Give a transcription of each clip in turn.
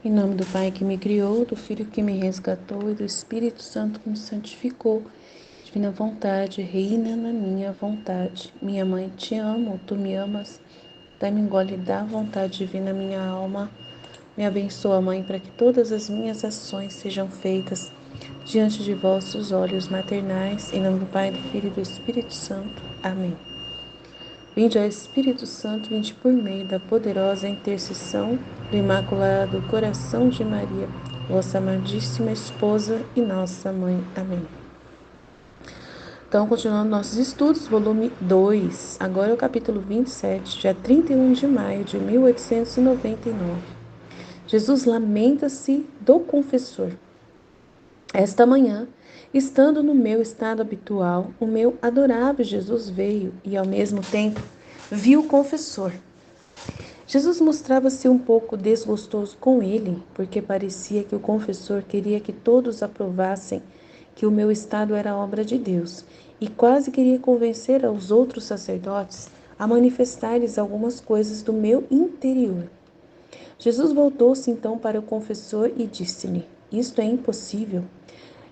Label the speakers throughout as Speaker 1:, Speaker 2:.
Speaker 1: Em nome do Pai que me criou, do Filho que me resgatou e do Espírito Santo que me santificou. Divina vontade, reina na minha vontade. Minha mãe, te amo, tu me amas. Dá-me um gole da vontade divina, minha alma. Me abençoa, Mãe, para que todas as minhas ações sejam feitas diante de vossos olhos maternais. Em nome do Pai, do Filho e do Espírito Santo. Amém. Vinde ao Espírito Santo, vinde por meio da poderosa intercessão do Imaculado Coração de Maria, vossa amadíssima esposa e nossa mãe. Amém. Então, continuando nossos estudos, volume 2, agora é o capítulo 27, dia 31 de maio de 1899. Jesus lamenta-se do confessor. Esta manhã, estando no meu estado habitual, o meu adorável Jesus veio e, ao mesmo tempo, viu o confessor. Jesus mostrava-se um pouco desgostoso com ele, porque parecia que o confessor queria que todos aprovassem que o meu estado era obra de Deus, e quase queria convencer aos outros sacerdotes a manifestar-lhes algumas coisas do meu interior. Jesus voltou-se então para o confessor e disse-lhe: Isto é impossível.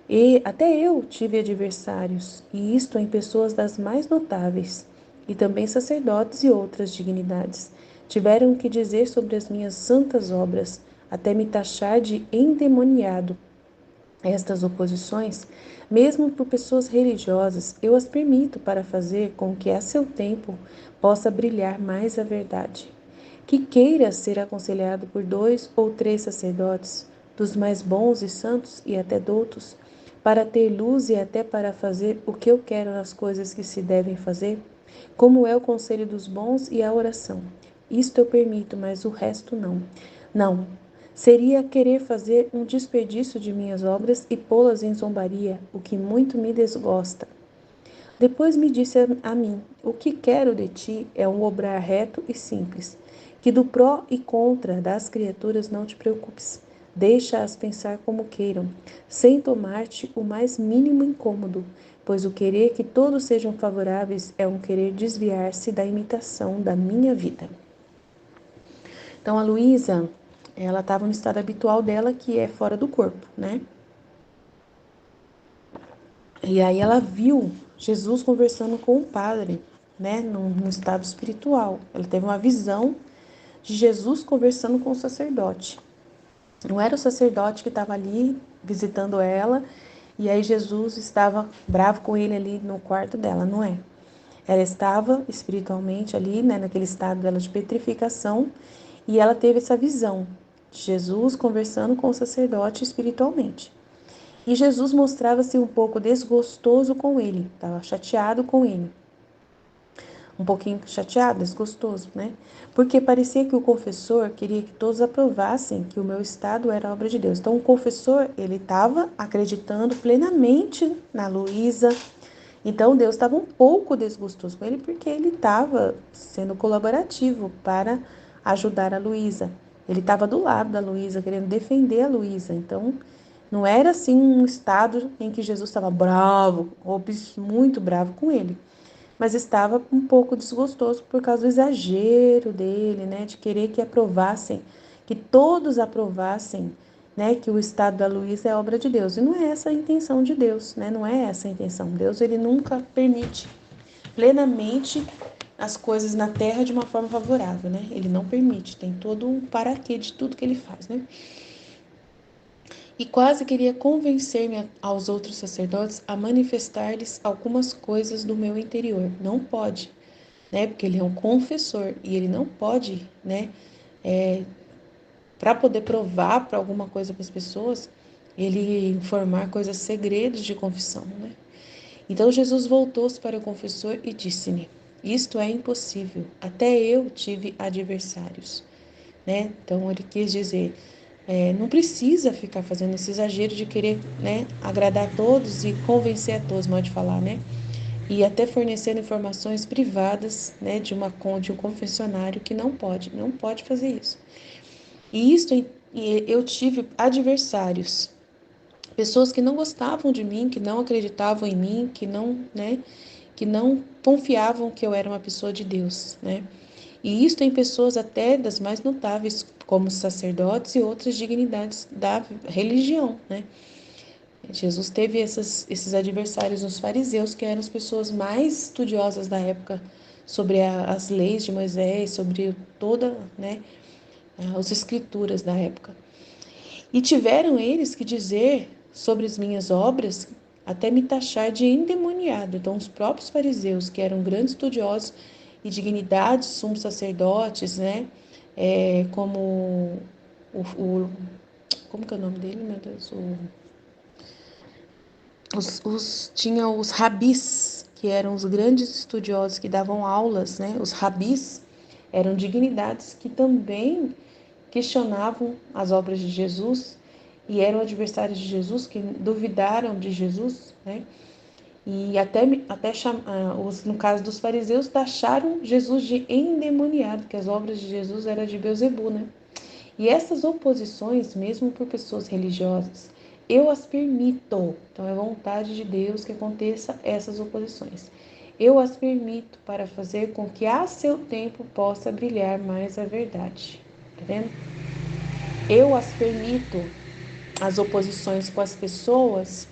Speaker 1: E até eu tive adversários, e isto em pessoas das mais notáveis, e também sacerdotes e outras dignidades. Tiveram que dizer sobre as minhas santas obras, até me taxar de endemoniado. Estas oposições, mesmo por pessoas religiosas, eu as permito para fazer com que a seu tempo possa brilhar mais a verdade. Que queira ser aconselhado por 2 ou 3 sacerdotes, dos mais bons e santos e até doutos, para ter luz e até para fazer o que eu quero nas coisas que se devem fazer, como é o conselho dos bons e a oração. Isto eu permito, mas o resto não. Não. Seria querer fazer um desperdício de minhas obras e pô-las em zombaria, o que muito me desgosta. Depois me disse a mim: O que quero de ti é um obrar reto e simples, que do pró e contra das criaturas não te preocupes. Deixa-as pensar como queiram, sem tomar-te o mais mínimo incômodo, pois o querer que todos sejam favoráveis é um querer desviar-se da imitação da minha vida. Então a Luísa, ela estava no estado habitual dela, que é fora do corpo, né? E aí ela viu Jesus conversando com o padre, né? No estado espiritual. Ela teve uma visão de Jesus conversando com o sacerdote. Não era o sacerdote que estava ali visitando ela, e aí Jesus estava bravo com ele ali no quarto dela, não é? Ela estava espiritualmente ali, né, naquele estado dela de petrificação, e ela teve essa visão de Jesus conversando com o sacerdote espiritualmente. E Jesus mostrava-se um pouco desgostoso com ele, estava chateado com ele. Um pouquinho chateado, desgostoso, né? Porque parecia que o confessor queria que todos aprovassem que o meu estado era obra de Deus. Então, o confessor, ele estava acreditando plenamente na Luísa. Então, Deus estava um pouco desgostoso com ele, porque ele estava sendo colaborativo para ajudar a Luísa. Ele estava do lado da Luísa, querendo defender a Luísa. Então, não era assim um estado em que Jesus estava bravo, ou muito bravo com ele, mas estava um pouco desgostoso por causa do exagero dele, né, de querer que aprovassem, que todos aprovassem, né, que o estado da Luísa é obra de Deus. E não é essa a intenção de Deus, né? Não é essa a intenção. Deus, ele nunca permite plenamente as coisas na terra de uma forma favorável, né? Ele não permite, tem todo um para quê de tudo que ele faz, né? E quase queria convencer-me aos outros sacerdotes a manifestar-lhes algumas coisas do meu interior. Não pode, né? Porque ele é um confessor e ele não pode, né? Para poder provar para alguma coisa para as pessoas, ele informar coisas segredos de confissão, né? Então Jesus voltou-se para o confessor e disse-lhe: Isto é impossível. Até eu tive adversários, né? Então ele quis dizer, não precisa ficar fazendo esse exagero de querer, né, agradar a todos e convencer a todos, modo de falar, né? E até fornecendo informações privadas, né, de um confessionário que não pode fazer isso. E isso eu tive adversários, pessoas que não gostavam de mim, que não acreditavam em mim, que não, né, que não confiavam que eu era uma pessoa de Deus, né? E isto em pessoas até das mais notáveis, como sacerdotes e outras dignidades da religião, né? Jesus teve esses adversários, os fariseus, que eram as pessoas mais estudiosas da época sobre as leis de Moisés, sobre toda, né, as escrituras da época. E tiveram eles que dizer sobre as minhas obras, até me taxar de endemoniado. Então, os próprios fariseus, que eram grandes estudiosos e dignidades, sumos sacerdotes, né, como como que é o nome dele, meu Deus? Tinha os rabis, que eram os grandes estudiosos que davam aulas, né? Os rabis eram dignidades que também questionavam as obras de Jesus e eram adversários de Jesus, que duvidaram de Jesus, né? E até no caso dos fariseus, taxaram Jesus de endemoniado, que as obras de Jesus eram de Beelzebul, né? E essas oposições, mesmo por pessoas religiosas, eu as permito. Então é vontade de Deus que aconteça essas oposições. Eu as permito para fazer com que a seu tempo possa brilhar mais a verdade. Tá vendo? Eu as permito, as oposições com as pessoas,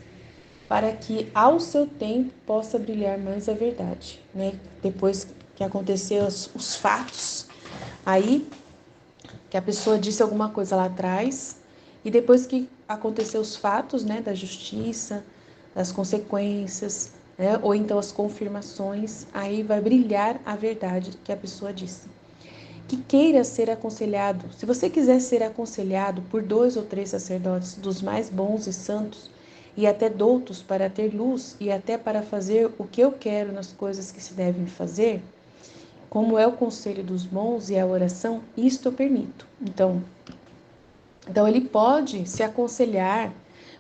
Speaker 1: para que ao seu tempo possa brilhar mais a verdade, né? Depois que aconteceu os fatos, aí que a pessoa disse alguma coisa lá atrás e depois que aconteceu os fatos, né, da justiça, das consequências, né, ou então as confirmações, aí vai brilhar a verdade que a pessoa disse. Que queira ser aconselhado, se você quiser ser aconselhado por 2 ou 3 sacerdotes dos mais bons e santos, e até doutos para ter luz e até para fazer o que eu quero nas coisas que se devem fazer, como é o conselho dos bons e a oração, isto eu permito. Então ele pode se aconselhar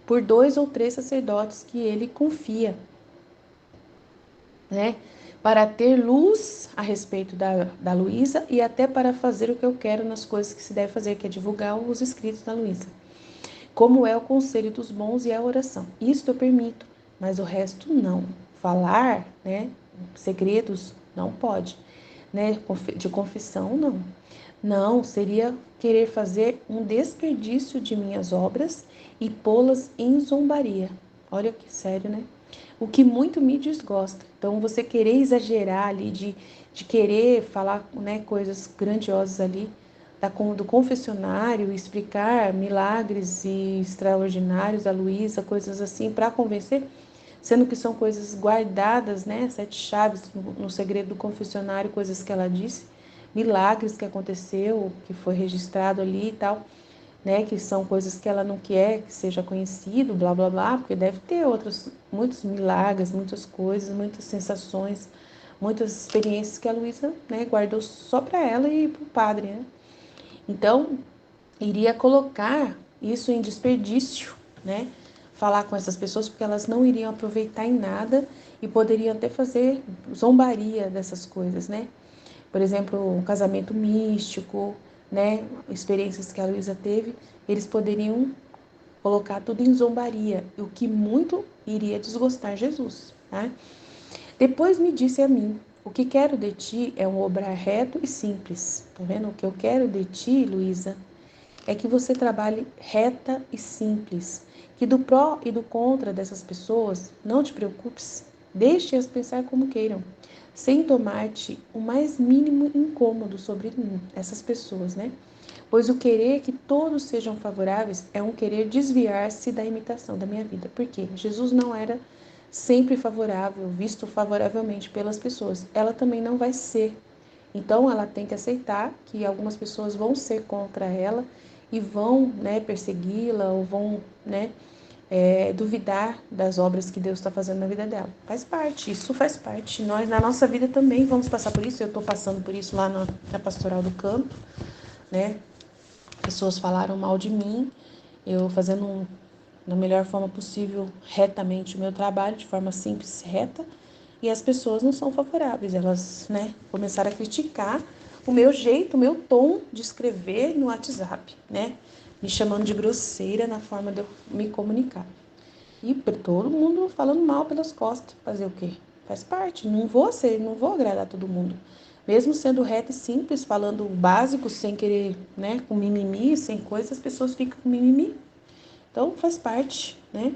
Speaker 1: por 2 ou 3 sacerdotes que ele confia, né? Para ter luz a respeito da Luísa e até para fazer o que eu quero nas coisas que se deve fazer, que é divulgar os escritos da Luísa. Como é o conselho dos bons e a oração. Isto eu permito, mas o resto não. Falar, né? Segredos não pode, né? De confissão não. Não, seria querer fazer um desperdício de minhas obras e pô-las em zombaria. Olha que sério, né? O que muito me desgosta. Então, você querer exagerar ali, de querer falar, né, coisas grandiosas ali do confessionário, explicar milagres e extraordinários da Luísa, coisas assim, para convencer, sendo que são coisas guardadas, né, 7 chaves no segredo do confessionário, coisas que ela disse, milagres que aconteceu, que foi registrado ali e tal, né, que são coisas que ela não quer que seja conhecido, blá blá blá, porque deve ter muitos milagres, muitas coisas, muitas sensações, muitas experiências que a Luísa, né, guardou só para ela e para o padre, né? Então, iria colocar isso em desperdício, né? Falar com essas pessoas, porque elas não iriam aproveitar em nada e poderiam até fazer zombaria dessas coisas, né? Por exemplo, um casamento místico, né? Experiências que a Luísa teve, eles poderiam colocar tudo em zombaria, o que muito iria desgostar Jesus, tá? Depois me disse a mim: o que quero de ti é um obrar reto e simples. Tá vendo? O que eu quero de ti, Luísa, é que você trabalhe reta e simples, que do pró e do contra dessas pessoas não te preocupes, deixe-as pensar como queiram, sem tomar-te o mais mínimo incômodo sobre mim, essas pessoas, né? Pois o querer que todos sejam favoráveis é um querer desviar-se da imitação da minha vida. Por quê? Jesus não era sempre favorável, visto favoravelmente pelas pessoas. Ela também não vai ser. Então, ela tem que aceitar que algumas pessoas vão ser contra ela e vão, né, persegui-la ou vão, né, duvidar das obras que Deus está fazendo na vida dela. Faz parte, isso faz parte. Nós, na nossa vida, também vamos passar por isso. Eu estou passando por isso lá na Pastoral do Campo, né? Pessoas falaram mal de mim, eu fazendo da melhor forma possível, retamente o meu trabalho, de forma simples, reta, e as pessoas não são favoráveis. Elas, né, começaram a criticar o meu jeito, o meu tom de escrever no WhatsApp, né? Me chamando de grosseira na forma de eu me comunicar. E todo mundo falando mal pelas costas. Fazer o quê? faz parte. Não vou agradar todo mundo. Mesmo sendo reto e simples, falando o básico, sem querer, né, com mimimi, sem coisa, as pessoas ficam com mimimi. Então, faz parte, né?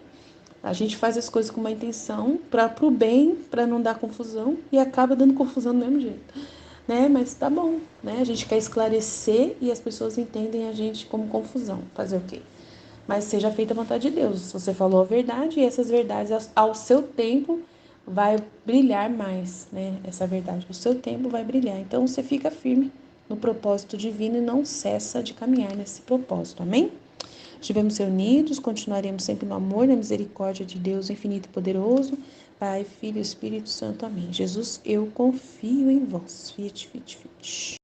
Speaker 1: A gente faz as coisas com uma intenção para o bem, para não dar confusão, e acaba dando confusão do mesmo jeito, né? Mas tá bom, né? A gente quer esclarecer e as pessoas entendem a gente como confusão. Fazer o quê? Mas seja feita a vontade de Deus. Você falou a verdade e essas verdades, ao seu tempo, vai brilhar mais, né? Essa verdade, o seu tempo vai brilhar. Então, você fica firme no propósito divino e não cessa de caminhar nesse propósito. Amém? Estivemos reunidos, continuaremos sempre no amor, na misericórdia de Deus infinito e poderoso, Pai, Filho e Espírito Santo. Amém. Jesus, eu confio em vós. Fiat, fiat, fiat.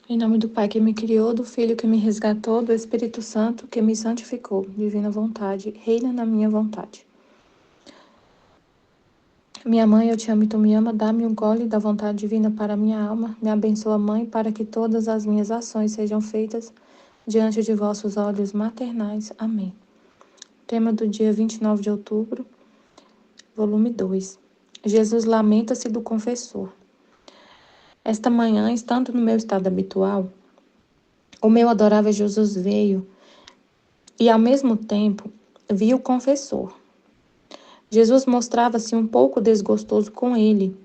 Speaker 2: Em nome do Pai que me criou, do Filho que me resgatou, do Espírito Santo que me santificou. Divina vontade, reina na minha vontade. Minha mãe, eu te amo e tu me ama, dá-me um gole da vontade divina para minha alma. Me abençoa, Mãe, para que todas as minhas ações sejam feitas diante de vossos olhos maternais. Amém. Tema do dia 29 de outubro, volume 2. Jesus lamenta-se do confessor. Esta manhã, estando no meu estado habitual, o meu adorável Jesus veio e, ao mesmo tempo, vi o confessor. Jesus mostrava-se um pouco desgostoso com ele,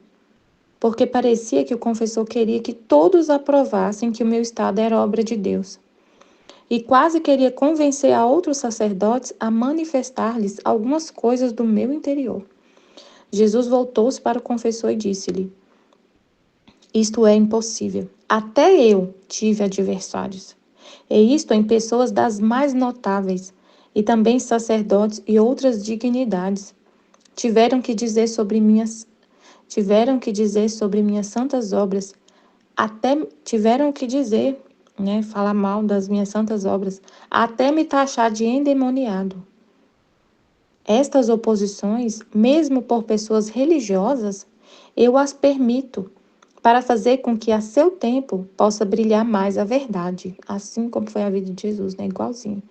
Speaker 2: porque parecia que o confessor queria que todos aprovassem que o meu estado era obra de Deus. E quase queria convencer a outros sacerdotes a manifestar-lhes algumas coisas do meu interior. Jesus voltou-se para o confessor e disse-lhe: Isto é impossível. Até eu tive adversários. E isto em pessoas das mais notáveis, e também sacerdotes e outras dignidades. Tiveram que dizer sobre minhas santas obras, até tiveram que dizer, né, falar mal das minhas santas obras, até me taxar de endemoniado. Estas oposições, mesmo por pessoas religiosas, eu as permito para fazer com que a seu tempo possa brilhar mais a verdade, assim como foi a vida de Jesus, né, igualzinho.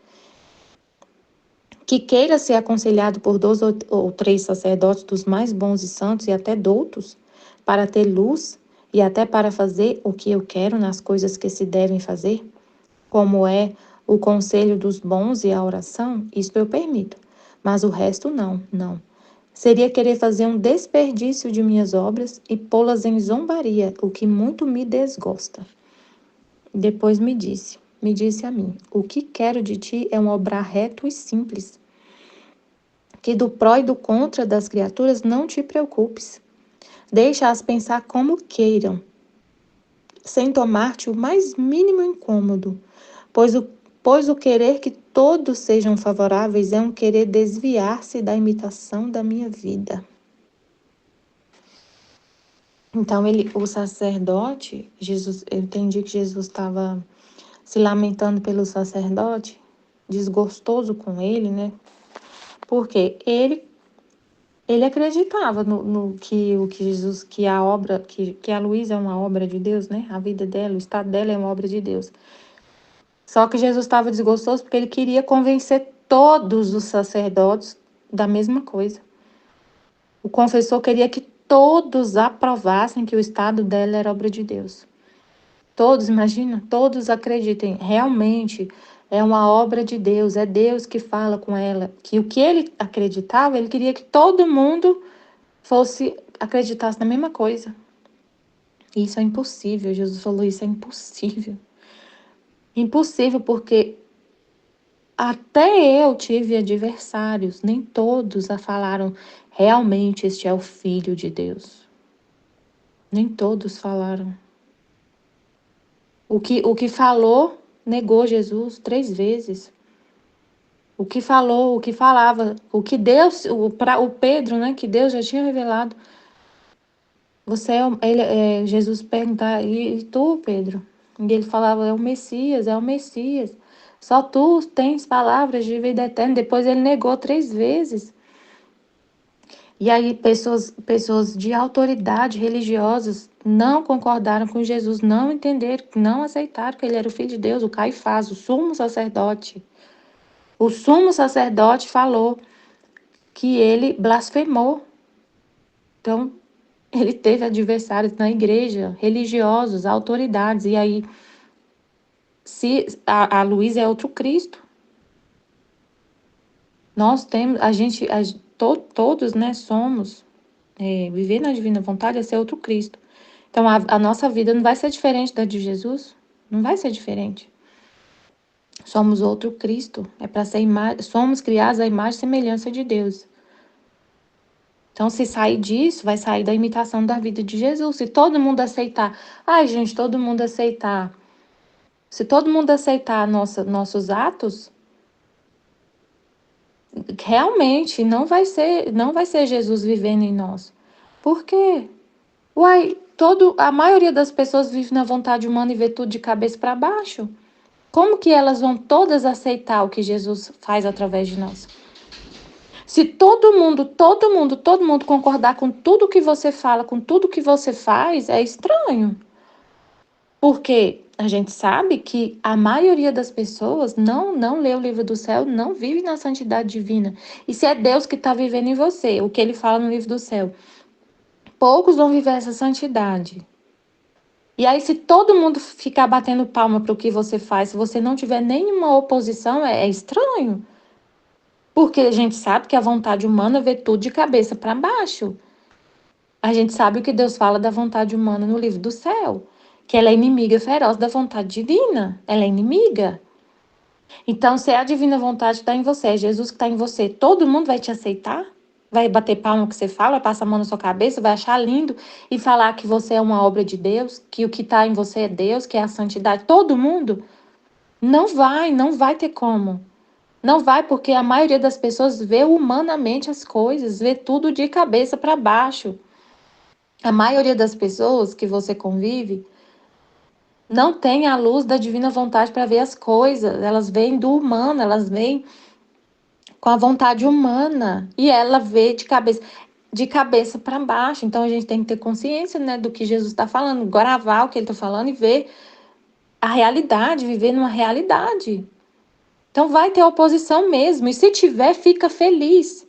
Speaker 2: Que queira ser aconselhado por 2 ou 3 sacerdotes dos mais bons e santos e até doutos, para ter luz e até para fazer o que eu quero nas coisas que se devem fazer, como é o conselho dos bons e a oração, isto eu permito, mas o resto não. Seria querer fazer um desperdício de minhas obras e pô-las em zombaria, o que muito me desgosta. Depois me disse a mim, o que quero de ti é um obrar reto e simples, que do pró e do contra das criaturas não te preocupes. Deixa-as pensar como queiram, sem tomar-te o mais mínimo incômodo, pois o querer que todos sejam favoráveis é um querer desviar-se da imitação da minha vida. Então, o sacerdote, eu entendi que Jesus estava se lamentando pelo sacerdote, desgostoso com ele, né? Porque ele acreditava no que Jesus, que a obra, que a Luísa é uma obra de Deus, né? A vida dela, o estado dela é uma obra de Deus. Só que Jesus estava desgostoso porque ele queria convencer todos os sacerdotes da mesma coisa. O confessor queria que todos aprovassem que o estado dela era obra de Deus. Todos, imagina, todos acreditem, realmente é uma obra de Deus, é Deus que fala com ela. Que o que ele acreditava, ele queria que todo mundo acreditasse na mesma coisa. Isso é impossível, Jesus falou, isso é impossível. Impossível porque até eu tive adversários, nem todos a falaram, realmente este é o Filho de Deus. Nem todos falaram. O que falou, negou Jesus 3 vezes. O que falava, o que Deus, o Pedro, né, que Deus já tinha revelado. Jesus perguntar, e tu, Pedro? E ele falava, é o Messias. Só tu tens palavras de vida eterna. Depois ele negou 3 vezes. E aí pessoas de autoridade religiosas não concordaram com Jesus, não entenderam, não aceitaram que ele era o Filho de Deus, o Caifás, o sumo sacerdote. O sumo sacerdote falou que ele blasfemou. Então, ele teve adversários na igreja, religiosos, autoridades. E aí, se a Luísa é outro Cristo, nós temos, todos, né, somos, viver na divina vontade é ser outro Cristo. Então, a nossa vida não vai ser diferente da de Jesus, não vai ser diferente. Somos outro Cristo, é para ser somos criados à imagem e semelhança de Deus. Então, se sair disso, vai sair da imitação da vida de Jesus. Se todo mundo aceitar, ai, gente, todo mundo aceitar. Se todo mundo aceitar nossos atos, realmente não vai ser Jesus vivendo em nós. Por quê? Uai, a maioria das pessoas vive na vontade humana e vê tudo de cabeça para baixo. Como que elas vão todas aceitar o que Jesus faz através de nós? Se todo mundo concordar com tudo que você fala, com tudo que você faz, é estranho. Porque a gente sabe que a maioria das pessoas não lê o livro do céu, não vive na santidade divina. E se é Deus que está vivendo em você, o que ele fala no livro do céu, poucos vão viver essa santidade. E aí, se todo mundo ficar batendo palma para o que você faz, se você não tiver nenhuma oposição, é estranho. Porque a gente sabe que a vontade humana vê tudo de cabeça para baixo. A gente sabe o que Deus fala da vontade humana no livro do céu, que ela é inimiga feroz da vontade divina. Ela é inimiga. Então, se a divina vontade está em você, é Jesus que está em você, todo mundo vai te aceitar? Vai bater palma no que você fala, vai passar a mão na sua cabeça, vai achar lindo e falar que você é uma obra de Deus, que o que está em você é Deus, que é a santidade. Todo mundo? Não vai ter como. Não vai, porque a maioria das pessoas vê humanamente as coisas, vê tudo de cabeça para baixo. A maioria das pessoas que você convive não tem a luz da divina vontade para ver as coisas. Elas veem do humano, elas veem com a vontade humana e ela vê de cabeça para baixo. Então a gente tem que ter consciência, né, do que Jesus está falando, gravar o que ele está falando e ver a realidade, viver numa realidade. Então vai ter oposição mesmo. E se tiver, fica feliz.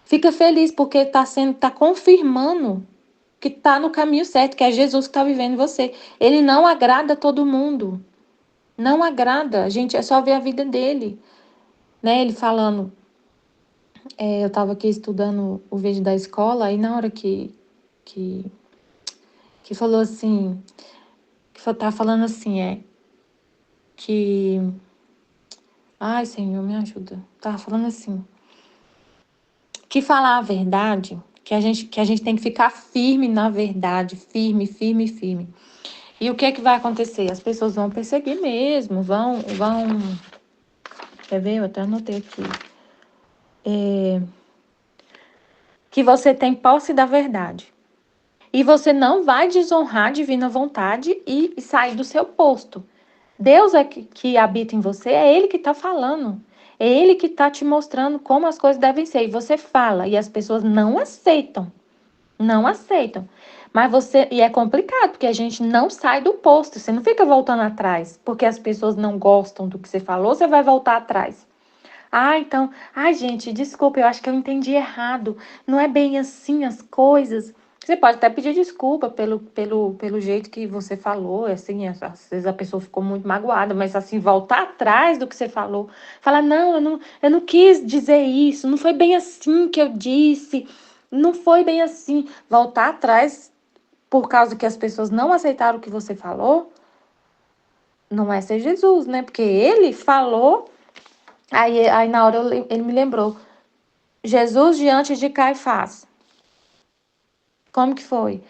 Speaker 2: Fica feliz porque está confirmando que está no caminho certo, que é Jesus que está vivendo em você. Ele não agrada todo mundo. Não agrada. A gente é só ver a vida dele. Né? Ele falando, eu estava aqui estudando o vídeo da escola, aí na hora que, que falou assim, tá falando assim, que... Ai, Senhor, me ajuda. Tava falando assim, que falar a verdade, que a gente tem que ficar firme na verdade, firme, firme, firme. E o que é que vai acontecer? As pessoas vão perseguir mesmo, vão... Quer ver? Eu até anotei aqui. Que você tem posse da verdade. E você não vai desonrar a divina vontade e sair do seu posto. Deus é que habita em você, é Ele que está falando. É Ele que está te mostrando como as coisas devem ser. E você fala, e as pessoas não aceitam. Não aceitam. E é complicado, porque a gente não sai do posto. Você não fica voltando atrás. Porque as pessoas não gostam do que você falou, você vai voltar atrás. Então, gente, desculpa, eu acho que eu entendi errado. Não é bem assim as coisas. Você pode até pedir desculpa pelo jeito que você falou, assim, às vezes a pessoa ficou muito magoada, mas assim, voltar atrás do que você falou, falar, não, eu não quis dizer isso, não foi bem assim que eu disse, não foi bem assim. Voltar atrás por causa que as pessoas não aceitaram o que você falou, não é ser Jesus, né? Porque ele falou. Aí na hora ele me lembrou. Jesus diante de Caifás. Como que foi?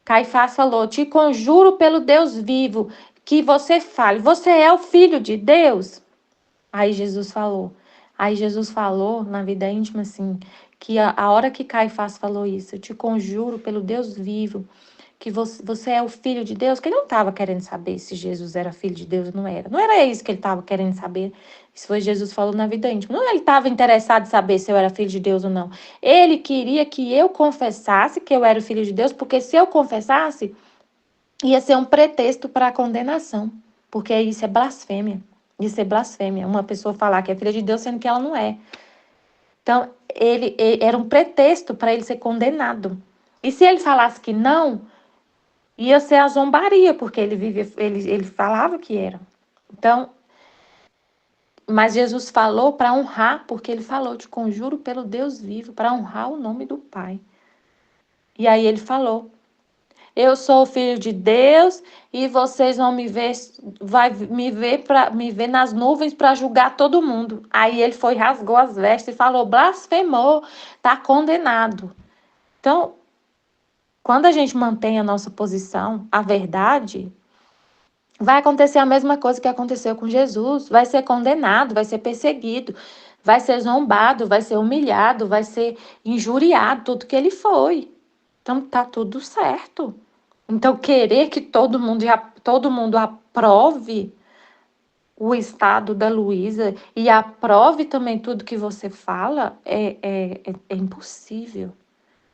Speaker 2: Caifás falou: Te conjuro pelo Deus vivo que você fale. Você é o filho de Deus? Aí Jesus falou na vida íntima assim, que a hora que Caifás falou isso, eu te conjuro pelo Deus vivo, que você é o filho de Deus, que ele não estava querendo saber se Jesus era filho de Deus ou não era. Não era isso que ele estava querendo saber. Isso foi Jesus falou na vida íntima. Não ele estava interessado em saber se eu era filho de Deus ou não. Ele queria que eu confessasse que eu era o filho de Deus, porque se eu confessasse, ia ser um pretexto para a condenação. Porque isso é blasfêmia. Isso é blasfêmia. Uma pessoa falar que é filha de Deus, sendo que ela não é. Então, ele era um pretexto para ele ser condenado. E se ele falasse que não, ia ser a zombaria, porque ele falava que era. Então, mas Jesus falou para honrar, porque ele falou: te conjuro pelo Deus vivo, para honrar o nome do Pai. E aí ele falou: eu sou o filho de Deus e vocês vão me ver nas nuvens para julgar todo mundo. Aí ele foi, rasgou as vestes e falou: blasfemou, está condenado. Então, quando a gente mantém a nossa posição, a verdade, vai acontecer a mesma coisa que aconteceu com Jesus. Vai ser condenado, vai ser perseguido, vai ser zombado, vai ser humilhado, vai ser injuriado, tudo que ele foi. Então tá tudo certo. Então querer que todo mundo aprove o estado da Luísa e aprove também tudo que você fala é impossível.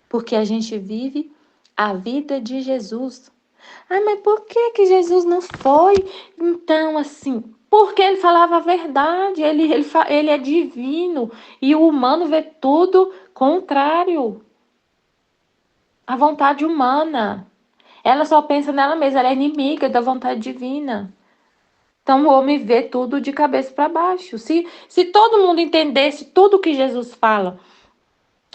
Speaker 2: Porque a gente vive a vida de Jesus. Ah, mas por que Jesus não foi? Então, assim, porque ele falava a verdade, ele é divino e o humano vê tudo contrário à vontade humana. Ela só pensa nela mesma, ela é inimiga da vontade divina. Então o homem vê tudo de cabeça para baixo. Se todo mundo entendesse tudo que Jesus fala,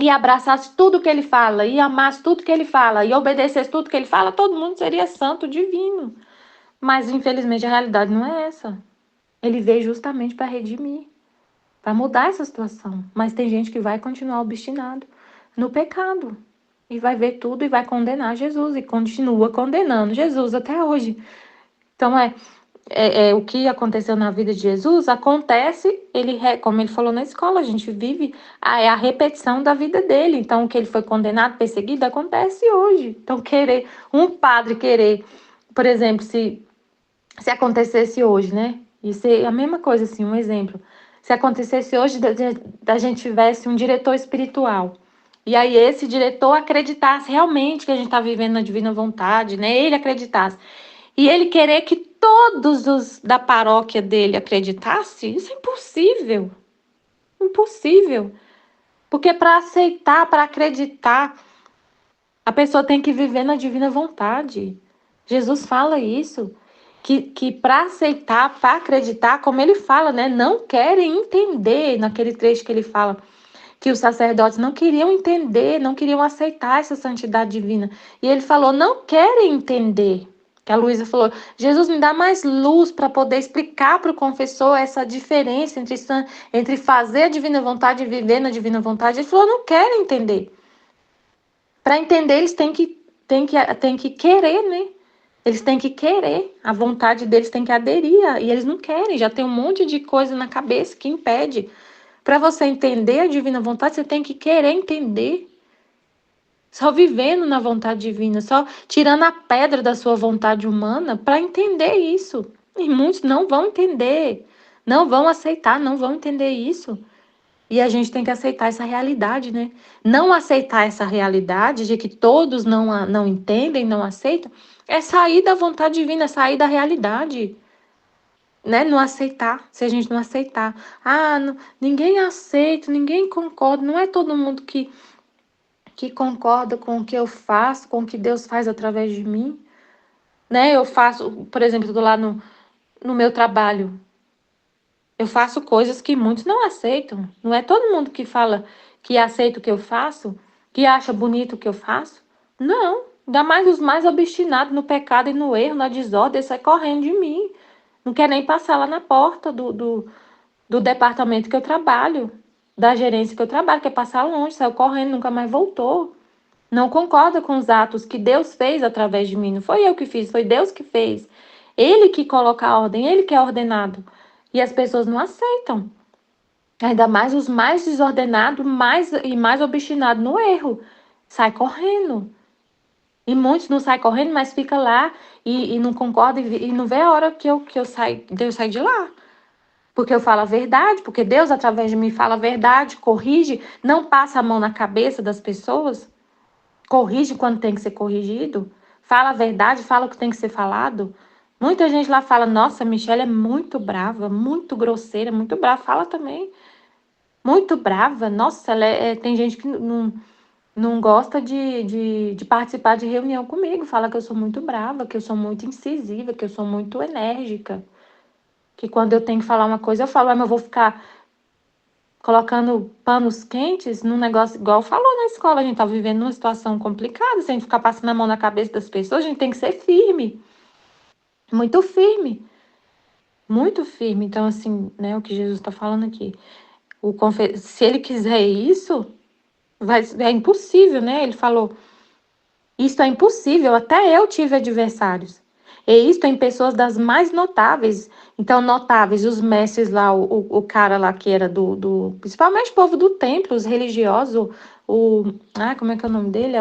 Speaker 2: e abraçasse tudo que ele fala, e amasse tudo que ele fala, e obedecesse tudo que ele fala, todo mundo seria santo, divino. Mas, infelizmente, a realidade não é essa. Ele veio justamente para redimir, para mudar essa situação. Mas tem gente que vai continuar obstinado no pecado. E vai ver tudo e vai condenar Jesus. E continua condenando Jesus até hoje. Então, o que aconteceu na vida de Jesus acontece, como ele falou na escola, a gente vive a repetição da vida dele. Então, o que ele foi condenado, perseguido, acontece hoje. Então, um padre querer, por exemplo, se acontecesse hoje, né? Isso é a mesma coisa, assim, um exemplo. Se acontecesse hoje, da gente tivesse um diretor espiritual. E aí esse diretor acreditasse realmente que a gente está vivendo na divina vontade, né? Ele acreditasse. E ele querer que todos os da paróquia dele acreditassem, isso é impossível. Impossível. Porque para aceitar, para acreditar, a pessoa tem que viver na divina vontade. Jesus fala isso. Que para aceitar, para acreditar, como ele fala, né? Não querem entender, naquele trecho que ele fala, que os sacerdotes não queriam entender, não queriam aceitar essa santidade divina. E ele falou, não querem entender. Que a Luísa falou, Jesus me dá mais luz para poder explicar para o confessor essa diferença entre fazer a divina vontade e viver na divina vontade. Ele falou, não querem entender. Para entender, eles têm que querer, né? Eles têm que querer, a vontade deles tem que aderir, e eles não querem, já tem um monte de coisa na cabeça que impede. Para você entender a divina vontade, você tem que querer entender. Só vivendo na vontade divina, só tirando a pedra da sua vontade humana para entender isso. E muitos não vão entender, não vão aceitar, não vão entender isso. E a gente tem que aceitar essa realidade, né? Não aceitar essa realidade de que todos não entendem, não aceitam, é sair da vontade divina, é sair da realidade, né? Não aceitar, se a gente não aceitar. Ninguém aceita, ninguém concorda, não é todo mundo que concorda com o que eu faço, com o que Deus faz através de mim, né? Eu faço, por exemplo, eu tô lá no meu trabalho, eu faço coisas que muitos não aceitam. Não é todo mundo que fala que aceita o que eu faço, que acha bonito o que eu faço. Não. Ainda mais os mais obstinados no pecado e no erro, na desordem, sai correndo de mim. Não quer nem passar lá na porta do departamento que eu trabalho, da gerência que eu trabalho, quer passar longe, saiu correndo, nunca mais voltou. Não concorda com os atos que Deus fez através de mim. Não foi eu que fiz, foi Deus que fez. Ele que coloca a ordem, ele que é ordenado. E as pessoas não aceitam. Ainda mais os mais desordenados, mais obstinados no erro. Sai correndo. E muitos não saem correndo, mas fica lá e não concorda e não vê a hora que eu saio de lá. Porque eu falo a verdade, porque Deus, através de mim, fala a verdade, corrige, não passa a mão na cabeça das pessoas, corrige quando tem que ser corrigido, fala a verdade, fala o que tem que ser falado. Muita gente lá fala, nossa, a Michelle é muito brava, muito grosseira, muito brava. Fala também, muito brava. Nossa, tem gente que não gosta de participar de reunião comigo, fala que eu sou muito brava, que eu sou muito incisiva, que eu sou muito enérgica, que quando eu tenho que falar uma coisa, eu falo, mas eu vou ficar colocando panos quentes num negócio igual falou na escola, a gente tá vivendo numa situação complicada, se a gente ficar passando a mão na cabeça das pessoas, a gente tem que ser firme, muito firme, muito firme. Então, assim, né, o que Jesus está falando aqui, se ele quiser isso, é impossível, né? Ele falou, isto é impossível, até eu tive adversários. E isto em pessoas das mais notáveis. Então, notáveis, os mestres lá, o cara lá que era principalmente o povo do templo, os religiosos, como é que é o nome dele?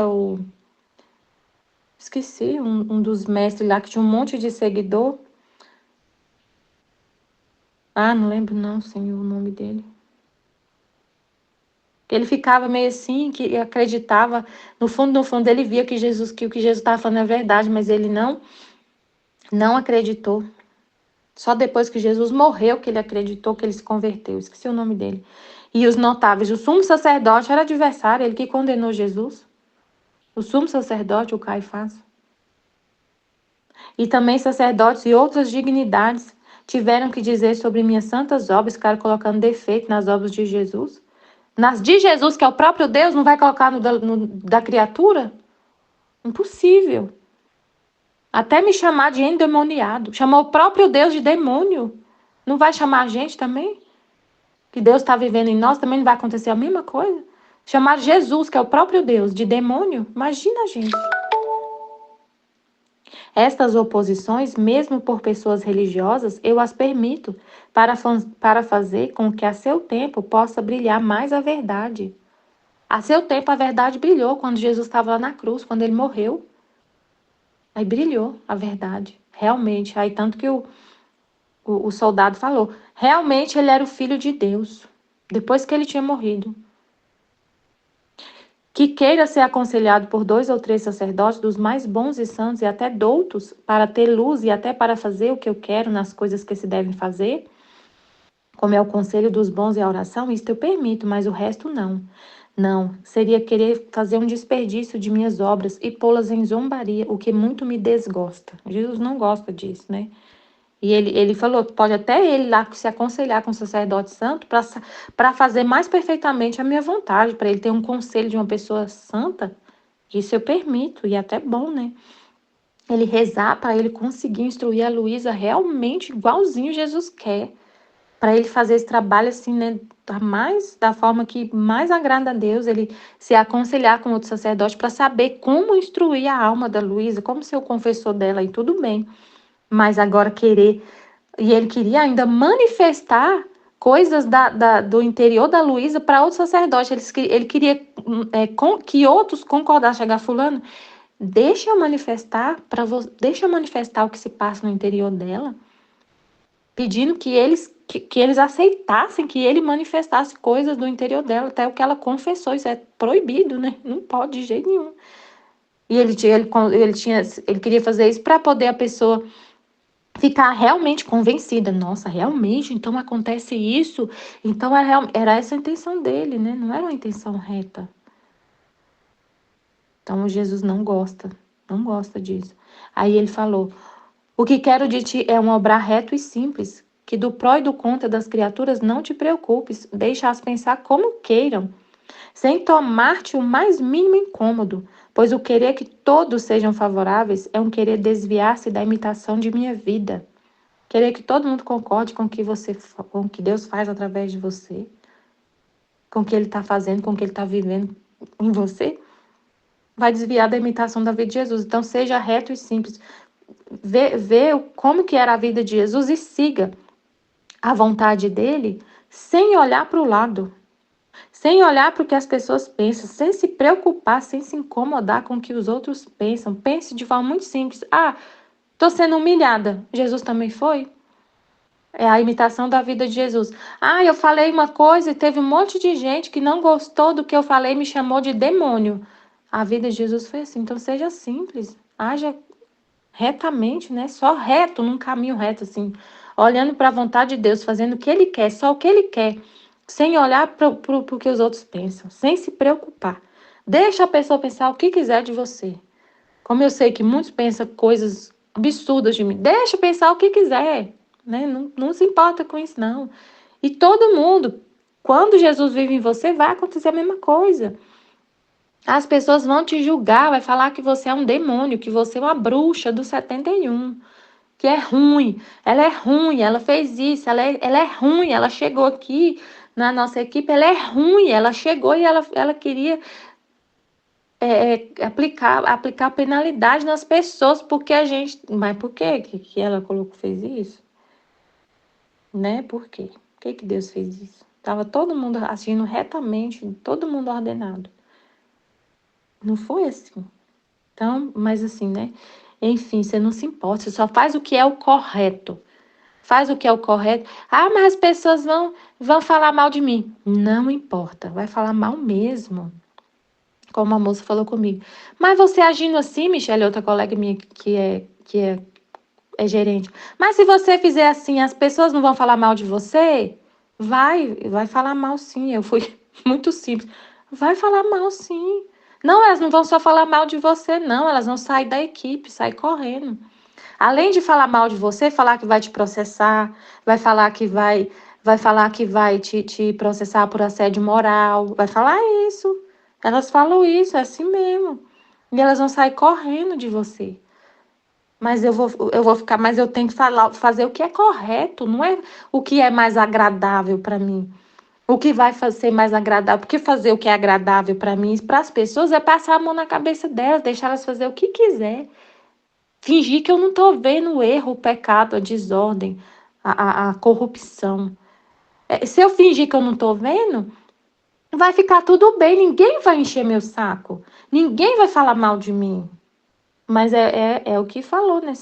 Speaker 2: Esqueci, um dos mestres lá que tinha um monte de seguidor. Não lembro não, senhor, o nome dele. Ele ficava meio assim, que acreditava, no fundo ele via que o que Jesus estava falando é verdade, mas ele não acreditou. Só depois que Jesus morreu que ele acreditou, que ele se converteu. Esqueci o nome dele. E os notáveis, o sumo sacerdote era adversário, ele que condenou Jesus. O sumo sacerdote, o Caifás. E também sacerdotes e outras dignidades tiveram que dizer sobre minhas santas obras, ficaram colocando defeito nas obras de Jesus. Nas de Jesus, que é o próprio Deus, não vai colocar no da criatura? Impossível. Até me chamar de endemoniado. Chamou o próprio Deus de demônio. Não vai chamar a gente também? Que Deus está vivendo em nós, também não vai acontecer a mesma coisa? Chamar Jesus, que é o próprio Deus, de demônio? Imagina, gente. Estas oposições, mesmo por pessoas religiosas, eu as permito para fazer com que a seu tempo possa brilhar mais a verdade. A seu tempo a verdade brilhou quando Jesus estava lá na cruz, quando ele morreu. Aí brilhou a verdade, realmente. Aí tanto que o soldado falou, realmente ele era o filho de Deus, depois que ele tinha morrido. Que queira ser aconselhado por 2 ou 3 sacerdotes dos mais bons e santos e até doutos, para ter luz e até para fazer o que eu quero nas coisas que se devem fazer, como é o conselho dos bons e a oração, isto eu permito, mas o resto não. Não, seria querer fazer um desperdício de minhas obras e pô-las em zombaria, o que muito me desgosta. Jesus não gosta disso, né? E ele falou que pode até ele lá se aconselhar com o sacerdote santo para fazer mais perfeitamente a minha vontade, para ele ter um conselho de uma pessoa santa. Isso eu permito, e é até bom, né? Ele rezar para ele conseguir instruir a Luísa realmente igualzinho Jesus quer. Para ele fazer esse trabalho assim, né? Da forma que mais agrada a Deus, ele se aconselhar com outro sacerdote para saber como instruir a alma da Luísa, como ser o confessor dela, e tudo bem. Mas agora querer. E ele queria ainda manifestar coisas do interior da Luísa para outro sacerdote. Ele queria que outros concordassem, chegar fulano, deixa eu manifestar o que se passa no interior dela, pedindo que eles aceitassem que ele manifestasse coisas do interior dela, até o que ela confessou. Isso é proibido, né? Não pode de jeito nenhum. E ele queria fazer isso para poder a pessoa ficar realmente convencida. Nossa, realmente? Então acontece isso? Então era essa a intenção dele, né? Não era uma intenção reta. Então Jesus não gosta disso. Aí ele falou, o que quero de ti é um obrar reto e simples, que do pró e do contra das criaturas não te preocupes, deixa-as pensar como queiram, sem tomar-te o mais mínimo incômodo, pois o querer que todos sejam favoráveis é um querer desviar-se da imitação de minha vida. Querer que todo mundo concorde com o que Deus faz através de você, com o que Ele está fazendo, com o que Ele está vivendo em você, vai desviar da imitação da vida de Jesus. Então, seja reto e simples. Vê como que era a vida de Jesus e siga a vontade dele sem olhar para o lado, sem olhar para o que as pessoas pensam, sem se preocupar, sem se incomodar com o que os outros pensam. Pense de forma muito simples. Estou sendo humilhada. Jesus também foi? É a imitação da vida de Jesus. Eu falei uma coisa e teve um monte de gente que não gostou do que eu falei e me chamou de demônio. A vida de Jesus foi assim. Então seja simples. Haja retamente, né? Só reto, num caminho reto, assim. Olhando para a vontade de Deus, fazendo o que Ele quer, só o que Ele quer. Sem olhar para o que os outros pensam. Sem se preocupar. Deixa a pessoa pensar o que quiser de você. Como eu sei que muitos pensam coisas absurdas de mim, deixa pensar o que quiser, né? Não se importa com isso, não. E todo mundo, quando Jesus vive em você, vai acontecer a mesma coisa. As pessoas vão te julgar, vai falar que você é um demônio, que você é uma bruxa do 71, que é ruim, ela fez isso, ela é ruim, ela chegou aqui na nossa equipe, ela é ruim, ela chegou e ela queria aplicar penalidade nas pessoas, porque a gente. Mas por que ela colocou, fez isso? Né? Por quê? Por que Deus fez isso? Estava todo mundo agindo retamente, todo mundo ordenado. Não foi assim. Então, mas assim, né? Enfim, você não se importa, você só faz o que é o correto. Faz o que é o correto. Ah, mas as pessoas vão falar mal de mim. Não importa, vai falar mal mesmo. Como a moça falou comigo. Mas você agindo assim, Michelle, outra colega minha que é gerente. Mas se você fizer assim, as pessoas não vão falar mal de você? Vai falar mal sim. Eu fui muito simples. Vai falar mal sim. Não, elas não vão só falar mal de você, não. Elas vão sair da equipe, sair correndo. Além de falar mal de você, falar que vai te processar, vai falar que vai te processar por assédio moral, vai falar isso. Elas falam isso, é assim mesmo. E elas vão sair correndo de você. Mas eu vou ficar, mas eu tenho que fazer o que é correto, não é o que é mais agradável para mim. O que vai ser mais agradável, porque fazer o que é agradável para mim, para as pessoas, é passar a mão na cabeça delas, deixar elas fazer o que quiser. Fingir que eu não estou vendo o erro, o pecado, a desordem, a corrupção. Se eu fingir que eu não estou vendo, vai ficar tudo bem, ninguém vai encher meu saco, ninguém vai falar mal de mim. Mas é o que falou, né?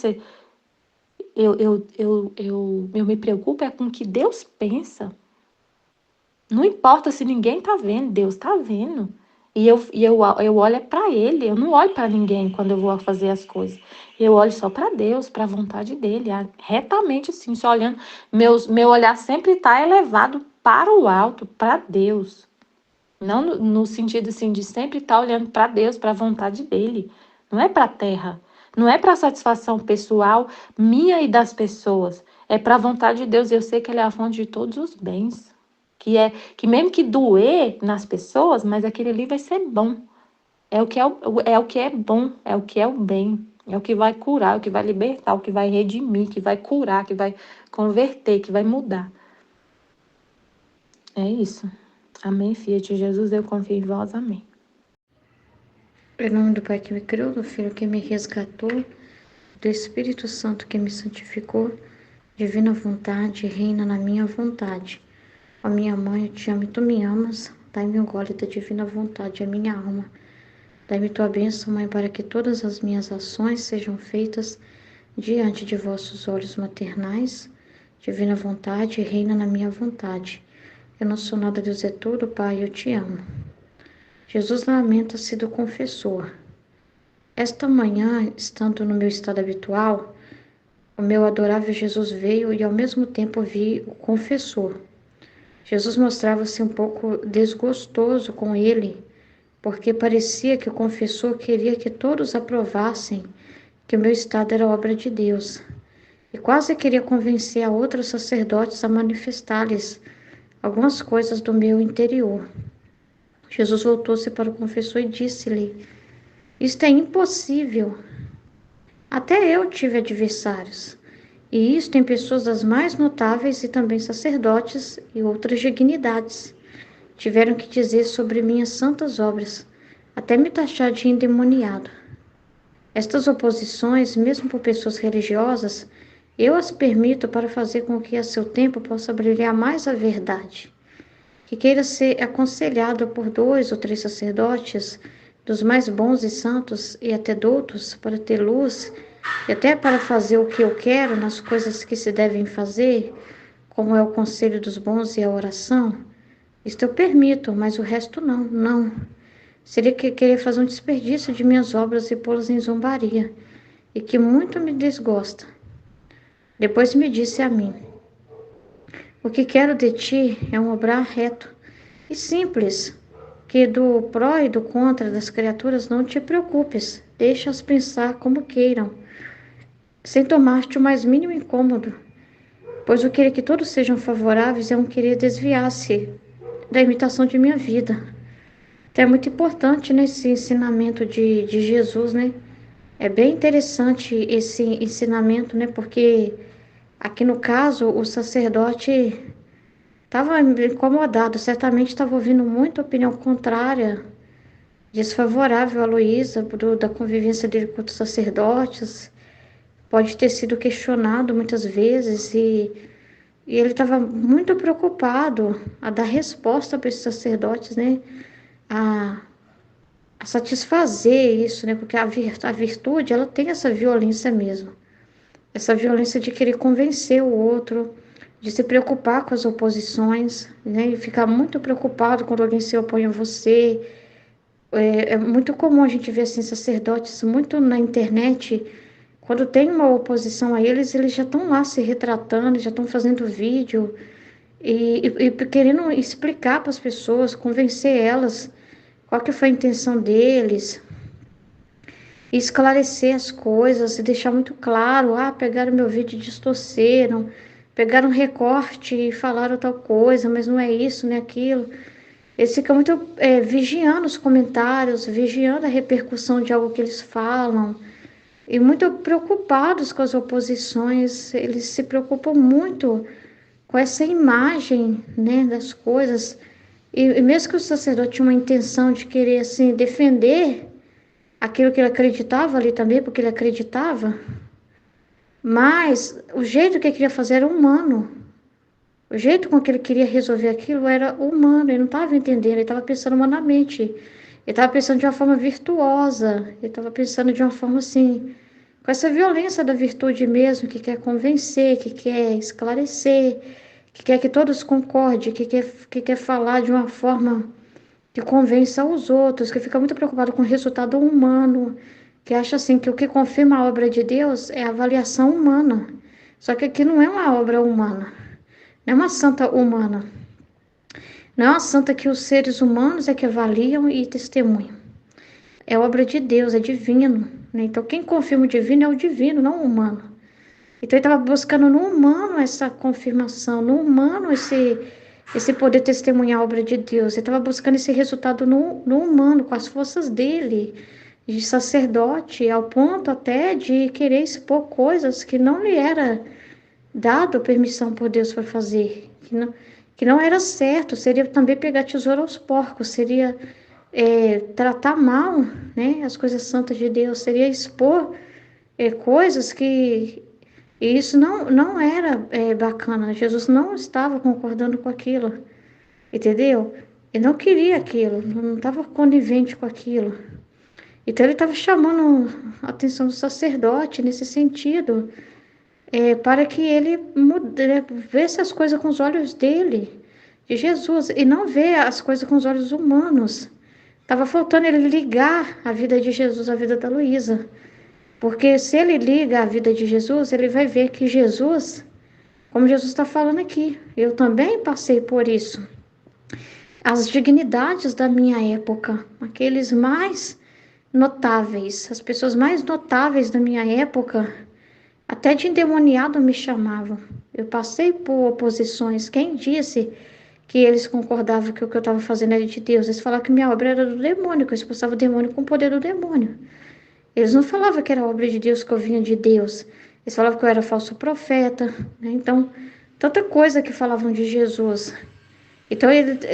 Speaker 2: Eu me preocupo com o que Deus pensa. Não importa se ninguém está vendo, Deus está vendo. E eu olho para Ele, eu não olho para ninguém quando eu vou fazer as coisas. Eu olho só para Deus, para a vontade dEle, retamente assim, só olhando. Meu olhar sempre está elevado para o alto, para Deus. Não no sentido assim, de sempre estar olhando para Deus, para a vontade dEle. Não é para a terra. Não é para a satisfação pessoal minha e das pessoas. É para a vontade de Deus. Eu sei que Ele é a fonte de todos os bens. Que mesmo que doer nas pessoas, mas aquele ali vai ser bom. É o que é bom, é o que é o bem, é o que vai curar, é o que vai libertar, o que vai redimir, que vai curar, que vai converter, que vai mudar. É isso. Amém, filha de Jesus, eu confio em vós, amém.
Speaker 1: Em nome do Pai que me criou, do Filho que me resgatou, do Espírito Santo que me santificou, divina vontade, reina na minha vontade. Ó minha mãe, eu te amo e tu me amas, dai-me um gole da divina vontade, a minha alma. Dai-me tua bênção, Mãe, para que todas as minhas ações sejam feitas diante de vossos olhos maternais. Divina vontade, reina na minha vontade. Eu não sou nada, Deus é tudo, Pai, eu te amo. Jesus lamenta-se do confessor. Esta manhã, estando no meu estado habitual, o meu adorável Jesus veio e ao mesmo tempo vi o confessor. Jesus mostrava-se um pouco desgostoso com ele, porque parecia que o confessor queria que todos aprovassem que o meu estado era obra de Deus, e quase queria convencer a outros sacerdotes a manifestar-lhes algumas coisas do meu interior. Jesus voltou-se para o confessor e disse-lhe: Isto é impossível. Até eu tive adversários, e isto em pessoas das mais notáveis e também sacerdotes e outras dignidades. Tiveram que dizer sobre minhas santas obras, até me taxar de endemoniado. Estas oposições, mesmo por pessoas religiosas, eu as permito para fazer com que a seu tempo possa brilhar mais a verdade. Que queira ser aconselhado por 2 ou 3 sacerdotes, dos mais bons e santos e até doutos, para ter luz e até para fazer o que eu quero nas coisas que se devem fazer, como é o conselho dos bons e a oração, isto eu permito, mas o resto não. Seria que querer fazer um desperdício de minhas obras e pô-las em zombaria, e que muito me desgosta. Depois me disse a mim: O que quero de ti é um obrar reto e simples,
Speaker 3: que do pró e do contra das criaturas não te preocupes, deixa-as pensar como queiram, sem tomar-te o mais mínimo incômodo, pois o querer que todos sejam favoráveis é um querer desviar-se da imitação de minha vida. Então é muito importante nesse ensinamento de Jesus, né? É bem interessante esse ensinamento, né? Porque aqui no caso o sacerdote estava incomodado, certamente estava ouvindo muita opinião contrária, desfavorável a Luísa, da convivência dele com os sacerdotes. Pode ter sido questionado muitas vezes e ele estava muito preocupado a dar resposta para esses sacerdotes, né? A, a satisfazer isso, né? Porque a virtude, ela tem essa violência mesmo. Essa violência de querer convencer o outro, de se preocupar com as oposições, né? E ficar muito preocupado quando alguém se opõe a você. É muito comum a gente ver assim, sacerdotes muito na internet. Quando tem uma oposição a eles, eles já estão lá se retratando, já estão fazendo vídeo e querendo explicar para as pessoas, convencer elas qual que foi a intenção deles, e esclarecer as coisas e deixar muito claro, pegaram meu vídeo e distorceram, pegaram um recorte e falaram tal coisa, mas não é isso, não é aquilo. Eles ficam muito vigiando os comentários, vigiando a repercussão de algo que eles falam, e muito preocupados com as oposições. Eles se preocupam muito com essa imagem, né, das coisas. E mesmo que o sacerdote tinha uma intenção de querer assim defender aquilo que ele acreditava ali também, porque ele acreditava, mas o jeito que ele queria fazer era humano. O jeito com que ele queria resolver aquilo era humano. Ele não estava entendendo, ele estava pensando humanamente. Ele estava pensando de uma forma virtuosa, ele estava pensando de uma forma assim, com essa violência da virtude mesmo, que quer convencer, que quer esclarecer, que quer que todos concordem, que quer falar de uma forma que convença os outros, que fica muito preocupado com o resultado humano, que acha assim que o que confirma a obra de Deus é a avaliação humana. Só que aqui não é uma obra humana, não é uma santa humana. Não é uma santa que os seres humanos é que avaliam e testemunham. É obra de Deus, é divino, né? Então quem confirma o divino é o divino, não o humano. Então ele estava buscando no humano essa confirmação, no humano esse poder testemunhar a obra de Deus. Ele estava buscando esse resultado no humano, com as forças dele, de sacerdote, ao ponto até de querer expor coisas que não lhe era dado permissão por Deus para fazer, que não era certo. Seria também pegar tesouro aos porcos, seria tratar mal, né, as coisas santas de Deus, seria expor coisas que... E isso não era bacana. Jesus não estava concordando com aquilo, entendeu? Ele não queria aquilo, não estava conivente com aquilo. Então ele estava chamando a atenção do sacerdote nesse sentido, para que ele visse as coisas com os olhos dele, de Jesus, e não ver as coisas com os olhos humanos. Estava faltando ele ligar a vida de Jesus à vida da Luísa. Porque se ele liga a vida de Jesus, ele vai ver que Jesus, como Jesus está falando aqui, eu também passei por isso. As dignidades da minha época, aqueles mais notáveis, as pessoas mais notáveis da minha época, até de endemoniado me chamavam. Eu passei por oposições. Quem disse que eles concordavam que o que eu estava fazendo era de Deus? Eles falavam que minha obra era do demônio, que eu expulsava o demônio com o poder do demônio. Eles não falavam que era obra de Deus, que eu vinha de Deus. Eles falavam que eu era falso profeta, né? Então, tanta coisa que falavam de Jesus. Então,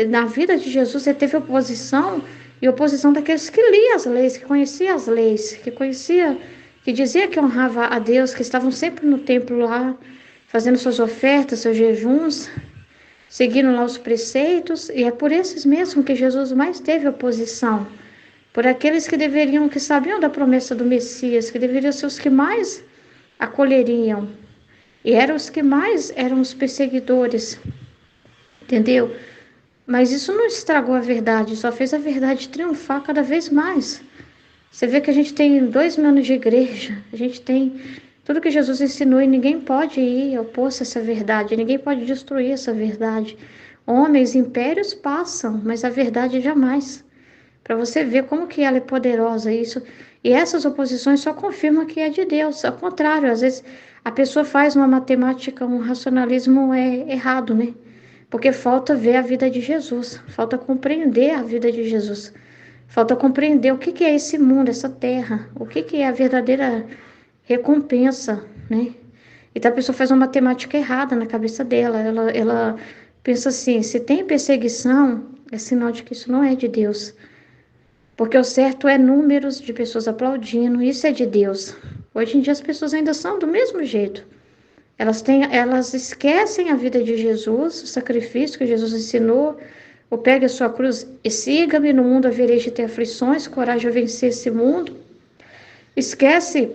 Speaker 3: na vida de Jesus, ele teve oposição, e oposição daqueles que liam as leis, que conheciam as leis, que conhecia, que dizia que honrava a Deus, que estavam sempre no templo lá, fazendo suas ofertas, seus jejuns, seguindo lá os preceitos, e é por esses mesmo que Jesus mais teve oposição. Por aqueles que sabiam da promessa do Messias, que deveriam ser os que mais acolheriam. E eram os que mais eram os perseguidores. Entendeu? Mas isso não estragou a verdade, só fez a verdade triunfar cada vez mais. Você vê que a gente tem 2000 anos de igreja, a gente tem tudo que Jesus ensinou e ninguém pode ir opor-se a essa verdade, ninguém pode destruir essa verdade. Homens, impérios passam, mas a verdade jamais. para você ver como que ela é poderosa, isso. E essas oposições só confirmam que é de Deus. Ao contrário, às vezes a pessoa faz uma matemática, um racionalismo errado, né? Porque falta ver a vida de Jesus, falta compreender a vida de Jesus, falta compreender o que que é esse mundo, essa terra, o que que é a verdadeira recompensa, né? Então a pessoa faz uma matemática errada na cabeça dela, ela pensa assim, se tem perseguição, é sinal de que isso não é de Deus. Porque o certo é números de pessoas aplaudindo, isso é de Deus. Hoje em dia as pessoas ainda são do mesmo jeito. Elas esquecem a vida de Jesus, o sacrifício que Jesus ensinou. Ou pegue a sua cruz e siga-me, no mundo havereis de ter aflições, coragem a vencer esse mundo. Esquece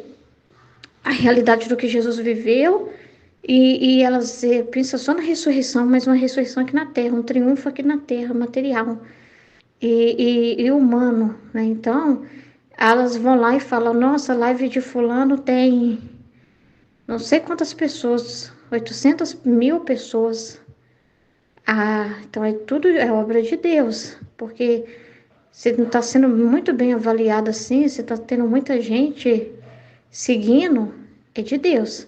Speaker 3: a realidade do que Jesus viveu e elas pensam só na ressurreição, mas uma ressurreição aqui na terra, um triunfo aqui na terra, material e humano, né? Então, elas vão lá e falam, nossa, a live de fulano tem não sei quantas pessoas, 800 mil pessoas. Ah, então tudo é obra de Deus, porque se não está sendo muito bem avaliado assim, se está tendo muita gente seguindo, é de Deus.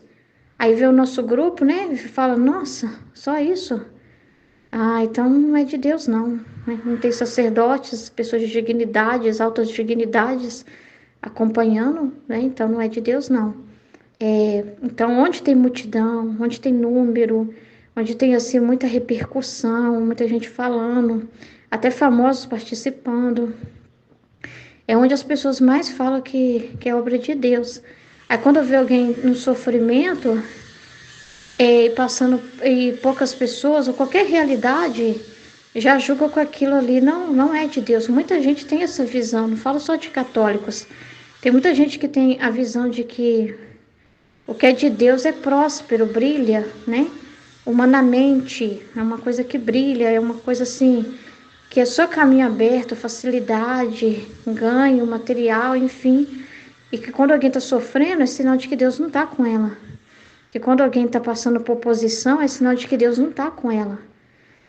Speaker 3: Aí vê o nosso grupo, né, e fala, nossa, só isso? Ah, então não é de Deus não, né? Não tem sacerdotes, pessoas de dignidades, altas dignidades acompanhando, né? Então não é de Deus não. Então, onde tem multidão, onde tem número, onde tem assim muita repercussão, muita gente falando, até famosos participando, é onde as pessoas mais falam que é obra de Deus. Aí quando vê alguém no sofrimento, passando e poucas pessoas, ou qualquer realidade, já julga com aquilo ali, não é de Deus. Muita gente tem essa visão, não falo só de católicos. Tem muita gente que tem a visão de que o que é de Deus é próspero, brilha, né? Humanamente, é uma coisa que brilha, é uma coisa assim, que é só caminho aberto, facilidade, ganho, material, enfim. E que quando alguém está sofrendo, é sinal de que Deus não está com ela. Que quando alguém está passando por oposição, é sinal de que Deus não está com ela.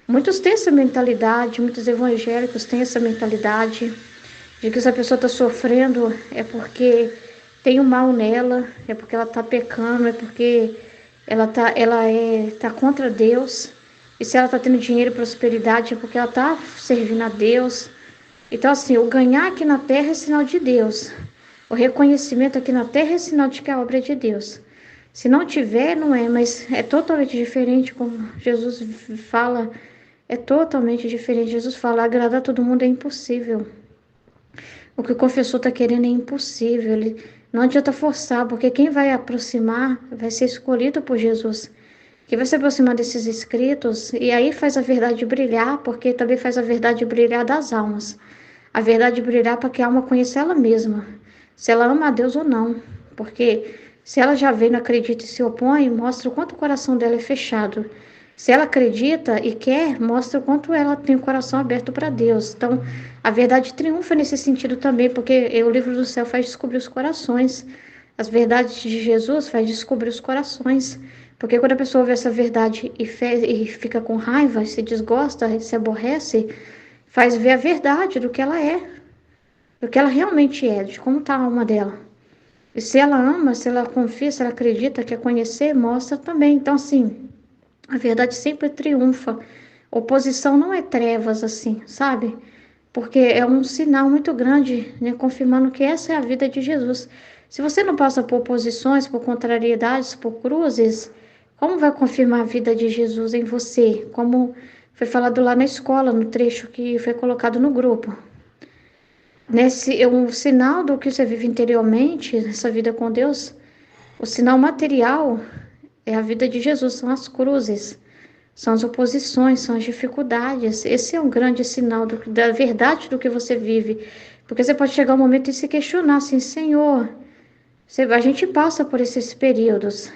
Speaker 3: Muitos têm essa mentalidade, muitos evangélicos têm essa mentalidade de que se a pessoa está sofrendo é porque tem um mal nela, é porque ela está pecando, é porque ela tá contra Deus. E se ela está tendo dinheiro e prosperidade, é porque ela está servindo a Deus. Então, assim, o ganhar aqui na terra é sinal de Deus. O reconhecimento aqui na terra é sinal de que a obra é de Deus. Se não tiver, não é, mas é totalmente diferente, como Jesus fala, é totalmente diferente. Jesus fala, agradar todo mundo é impossível. O que o confessor está querendo é impossível. Não adianta forçar, porque quem vai aproximar vai ser escolhido por Jesus. Quem vai se aproximar desses escritos, e aí faz a verdade brilhar, porque também faz a verdade brilhar das almas. A verdade brilhar para que a alma conheça ela mesma, se ela ama a Deus ou não. Porque se ela já vê, não acredita e se opõe, mostra o quanto o coração dela é fechado. Se ela acredita e quer, mostra o quanto ela tem o coração aberto para Deus. Então, a verdade triunfa nesse sentido também, porque o livro do céu faz descobrir os corações. As verdades de Jesus faz descobrir os corações. Porque quando a pessoa vê essa verdade e fica com raiva, se desgosta, se aborrece, faz ver a verdade do que ela é, do que ela realmente é, de como está a alma dela. E se ela ama, se ela confia, se ela acredita, quer conhecer, mostra também. Então, assim, a verdade sempre triunfa. Oposição não é trevas, assim, sabe? Porque é um sinal muito grande, né, confirmando que essa é a vida de Jesus. Se você não passa por oposições, por contrariedades, por cruzes, como vai confirmar a vida de Jesus em você? Como foi falado lá na escola, no trecho que foi colocado no grupo. É um sinal do que você vive interiormente, essa vida com Deus. O sinal material é a vida de Jesus, são as cruzes, são as oposições, são as dificuldades. Esse é um grande sinal da verdade do que você vive. Porque você pode chegar um momento e se questionar assim, Senhor, a gente passa por esses períodos.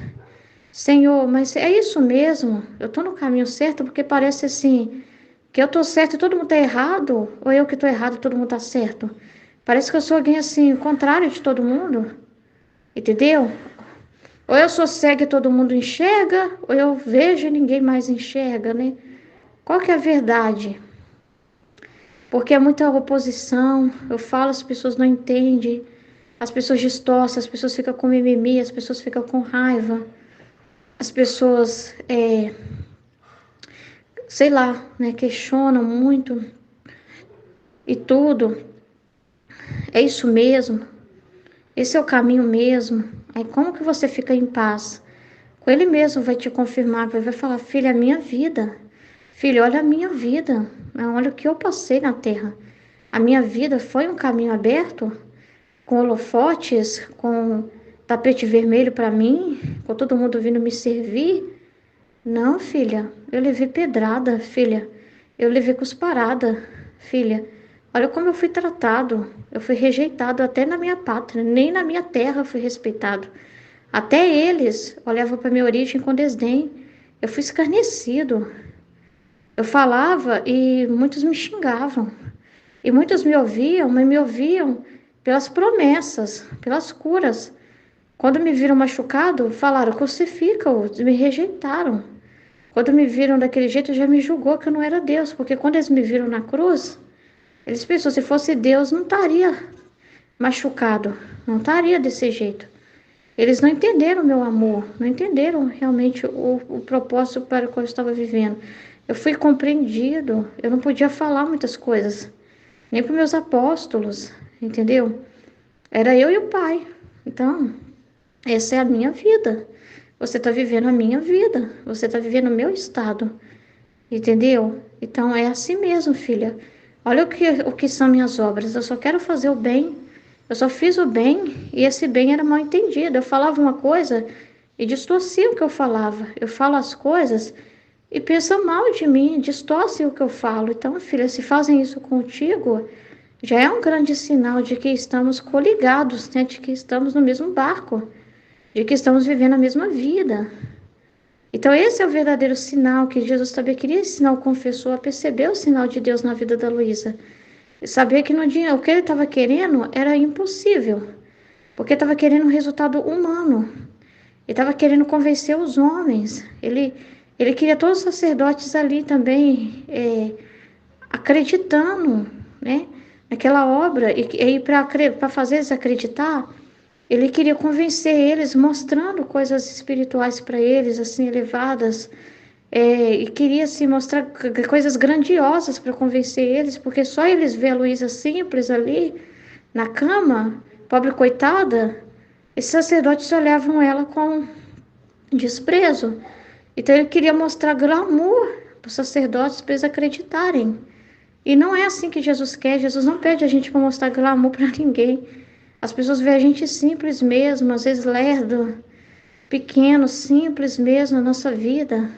Speaker 3: Senhor, mas é isso mesmo? Eu estou no caminho certo? Porque parece assim, que eu estou certo e todo mundo está errado? Ou eu que estou errado e todo mundo está certo? Parece que eu sou alguém assim, contrário de todo mundo. Entendeu? Ou eu sou cega e todo mundo enxerga, ou eu vejo e ninguém mais enxerga, né? Qual que é a verdade? porque é muita oposição. Eu falo, as pessoas não entendem, as pessoas distorcem, as pessoas ficam com mimimi, as pessoas ficam com raiva, as pessoas, sei lá, né, questionam muito e tudo. É isso mesmo? Esse é o caminho mesmo? Aí como que você fica em paz? Ele mesmo vai te confirmar, vai falar, filha, é a minha vida. Filho, olha a minha vida. Olha o que eu passei na terra. A minha vida foi um caminho aberto, com holofotes, com tapete vermelho para mim, com todo mundo vindo me servir. Não, filha, eu levei pedrada, filha. Eu levei cusparada, filha. Olha como eu fui tratado. Eu fui rejeitado até na minha pátria, nem na minha terra eu fui respeitado. Até eles olhavam para minha origem com desdém. Eu fui escarnecido. Eu falava e muitos me xingavam. E muitos me ouviam, mas me ouviam pelas promessas, pelas curas. Quando me viram machucado, falaram, crucifica-o, me rejeitaram. Quando me viram daquele jeito, já me julgou que eu não era Deus, porque quando eles me viram na cruz, eles pensaram, se fosse Deus, não estaria machucado, não estaria desse jeito. Eles não entenderam o meu amor, não entenderam realmente o propósito para o qual eu estava vivendo. Eu fui compreendido, eu não podia falar muitas coisas, nem para meus apóstolos, entendeu? Era eu e o Pai. Então, essa é a minha vida. Você está vivendo a minha vida, você está vivendo o meu estado, entendeu? Então, é assim mesmo, filha. Olha o que são minhas obras, eu só quero fazer o bem. Eu só fiz o bem e esse bem era mal entendido. Eu falava uma coisa e distorcia o que eu falava. Eu falo as coisas e pensam mal de mim, distorcem o que eu falo. Então, filha, se fazem isso contigo, já é um grande sinal de que estamos coligados, né? De que estamos no mesmo barco, de que estamos vivendo a mesma vida. Então, esse é o verdadeiro sinal que Jesus também queria ensinar o confessor a perceber o sinal de Deus na vida da Luísa. Saber que o que ele estava querendo era impossível, porque estava querendo um resultado humano. Ele estava querendo convencer os homens. Ele queria todos os sacerdotes ali também acreditando, né, naquela obra. E para fazer eles acreditar, ele queria convencer eles, mostrando coisas espirituais para eles, assim, elevadas. E queria se mostrar coisas grandiosas para convencer eles, porque só eles ver a Luísa simples ali na cama, pobre coitada, esses sacerdotes olhavam ela com desprezo. Então ele queria mostrar glamour para os sacerdotes para eles acreditarem. E não é assim que Jesus quer. Jesus não pede a gente para mostrar glamour para ninguém. As pessoas veem a gente simples mesmo, às vezes lerdo, pequeno, simples mesmo na nossa vida.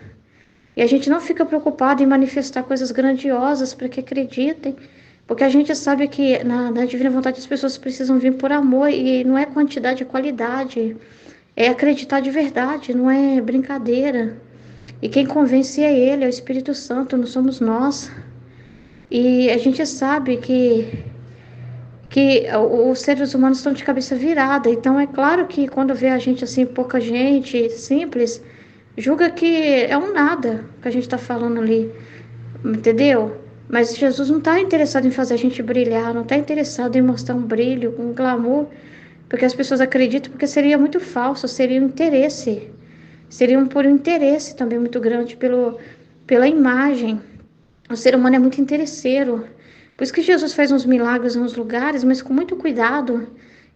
Speaker 3: E a gente não fica preocupado em manifestar coisas grandiosas para que acreditem, porque a gente sabe que na divina vontade as pessoas precisam vir por amor, e não é quantidade, é qualidade. É acreditar de verdade, não é brincadeira. E quem convence é Ele, é o Espírito Santo, não somos nós. E a gente sabe que os seres humanos estão de cabeça virada. Então é claro que quando vê a gente assim, pouca gente, simples, julga que é um nada que a gente está falando ali, entendeu? Mas Jesus não está interessado em fazer a gente brilhar, não está interessado em mostrar um brilho, um glamour, porque as pessoas acreditam, porque seria muito falso, seria um interesse, seria por um interesse também muito grande pela imagem. O ser humano é muito interesseiro, por isso que Jesus faz uns milagres em uns lugares, mas com muito cuidado,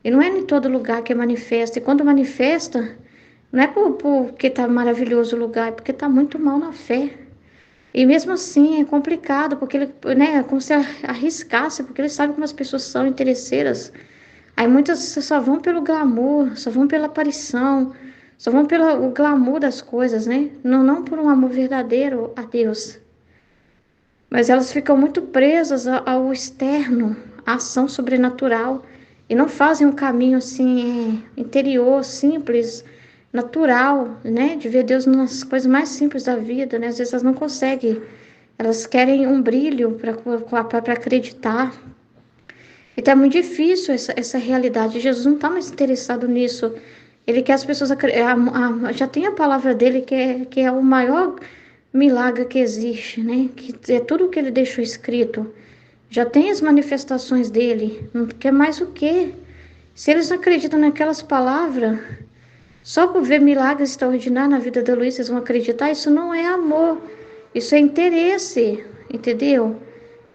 Speaker 3: e não é em todo lugar que manifesta, e quando manifesta, não é porque está maravilhoso o lugar, é porque está muito mal na fé. E mesmo assim é complicado, porque ele, né, é como se arriscasse, porque ele sabe como as pessoas são interesseiras. Aí muitas só vão pelo glamour, só vão pela aparição, só vão pelo glamour das coisas, né? Não por um amor verdadeiro a Deus. Mas elas ficam muito presas ao externo, à ação sobrenatural, e não fazem um caminho assim interior, simples, natural, né? De ver Deus nas coisas mais simples da vida, né? Às vezes elas não conseguem, elas querem um brilho para acreditar. Então é muito difícil essa realidade. Jesus não está mais interessado nisso. Ele quer as pessoas já tem a palavra dele que é o maior milagre que existe, né? Que é tudo que ele deixou escrito. já tem as manifestações dele, não quer mais o quê? Se eles não acreditam naquelas palavras, só por ver milagres extraordinários na vida da Luísa, eles vão acreditar? Isso não é amor, isso é interesse, entendeu?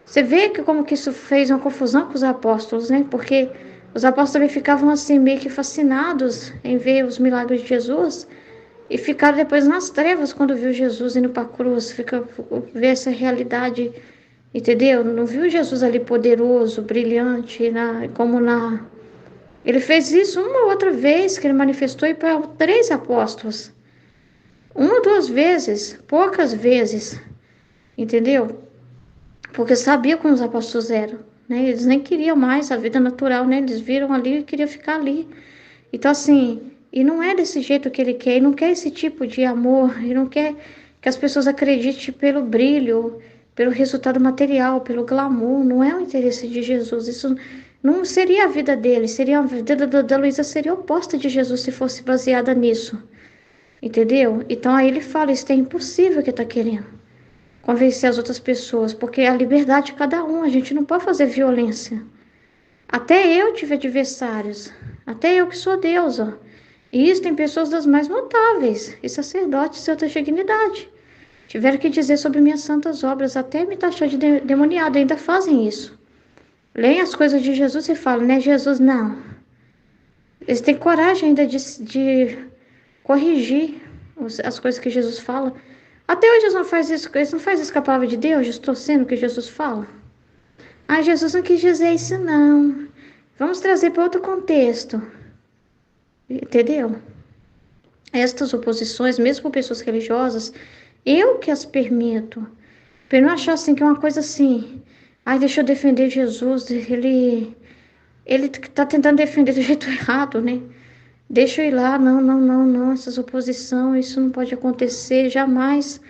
Speaker 3: Você vê que como que isso fez uma confusão com os apóstolos, né? Porque os apóstolos também ficavam assim, meio que fascinados em ver os milagres de Jesus e ficaram depois nas trevas quando viu Jesus indo para a cruz, ver essa realidade, entendeu? Não viu Jesus ali poderoso, brilhante, Ele fez isso uma outra vez, que ele manifestou e para 3 apóstolos. Uma ou 2 vezes, poucas vezes, entendeu? Porque sabia como os apóstolos eram, né? Eles nem queriam mais a vida natural, né? Eles viram ali e queriam ficar ali. Então, assim, e não é desse jeito que ele quer, ele não quer esse tipo de amor, ele não quer que as pessoas acreditem pelo brilho, pelo resultado material, pelo glamour, não é o interesse de Jesus. Isso não seria a vida dele, seria a vida da Luísa seria oposta de Jesus se fosse baseada nisso, entendeu? Então aí ele fala, isso é impossível que está querendo convencer as outras pessoas, porque é a liberdade de cada um, a gente não pode fazer violência. Até eu tive adversários, até eu que sou deusa. E isso tem pessoas das mais notáveis, e sacerdotes de outra dignidade. Tiveram que dizer sobre minhas santas obras, até me taxar de demoniado, ainda fazem isso. Leem as coisas de Jesus e falam, né, Jesus, não. Eles têm coragem ainda de corrigir as coisas que Jesus fala. Até hoje eles não fazem isso com a palavra de Deus, distorcendo o que Jesus fala. Ah, Jesus não quis dizer isso, não. Vamos trazer para outro contexto. Entendeu? Estas oposições, mesmo com pessoas religiosas, eu que as permito. Para não achar assim que é uma coisa assim. Ai, deixa eu defender Jesus. Ele está tentando defender do jeito errado, né? Deixa eu ir lá. Não, não, não, não. Essas oposições, isso não pode acontecer, jamais.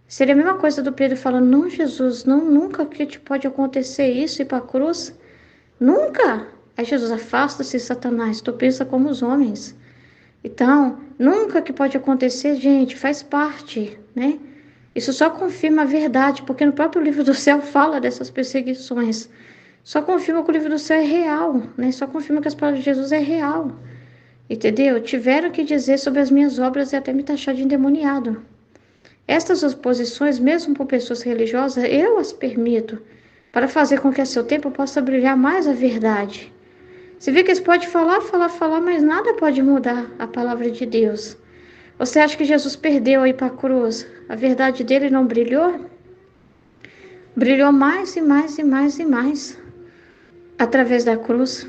Speaker 3: Seria a mesma coisa do Pedro falando, não, Jesus, não, nunca que te pode acontecer isso, ir para a cruz. Nunca. Aí Jesus, afasta-se, Satanás, tu pensa como os homens. Então, nunca que pode acontecer, gente, faz parte, né? Isso só confirma a verdade, porque no próprio livro do céu fala dessas perseguições. Só confirma que o livro do céu é real, né? Só confirma que as palavras de Jesus é real. Entendeu? Tiveram que dizer sobre as minhas obras e até me taxar de endemoniado. Estas oposições, mesmo por pessoas religiosas, eu as permito, para fazer com que a seu tempo possa brilhar mais a verdade. Você vê que eles podem falar, mas nada pode mudar a palavra de Deus. Você acha que Jesus perdeu aí para a cruz? A verdade dele não brilhou? Brilhou mais e mais e mais e mais através da cruz.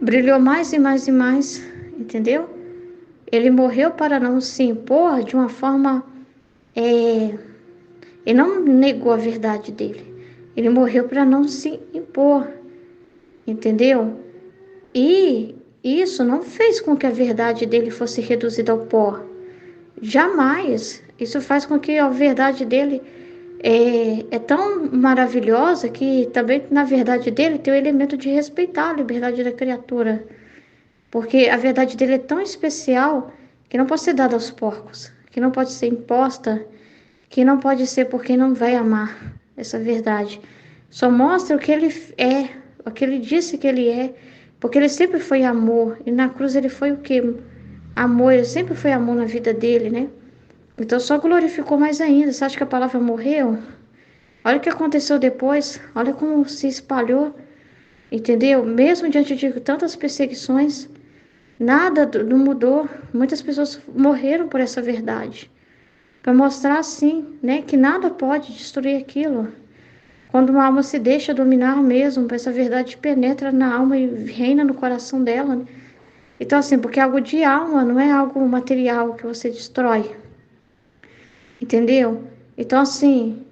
Speaker 3: Brilhou mais e mais e mais, entendeu? Ele morreu para não se impor de uma forma... Ele não negou a verdade dele. Ele morreu para não se impor, entendeu? E isso não fez com que a verdade dele fosse reduzida ao pó. Jamais. Isso faz com que a verdade dele é tão maravilhosa que também na verdade dele tem o elemento de respeitar a liberdade da criatura. Porque a verdade dele é tão especial que não pode ser dada aos porcos, que não pode ser imposta, que não pode ser por quem não vai amar essa verdade. Só mostra o que ele é, o que ele disse que ele é, porque ele sempre foi amor, e na cruz ele foi o quê? Amor, ele sempre foi amor na vida dele, né? Então só glorificou mais ainda. Você acha que a palavra morreu? Olha o que aconteceu depois, olha como se espalhou, entendeu? Mesmo diante de tantas perseguições, nada não mudou. Muitas pessoas morreram por essa verdade, para mostrar assim, né, que nada pode destruir aquilo. Quando uma alma se deixa dominar mesmo, essa verdade penetra na alma e reina no coração dela, né? Então assim, porque algo de alma não é algo material que você destrói, entendeu? Então assim,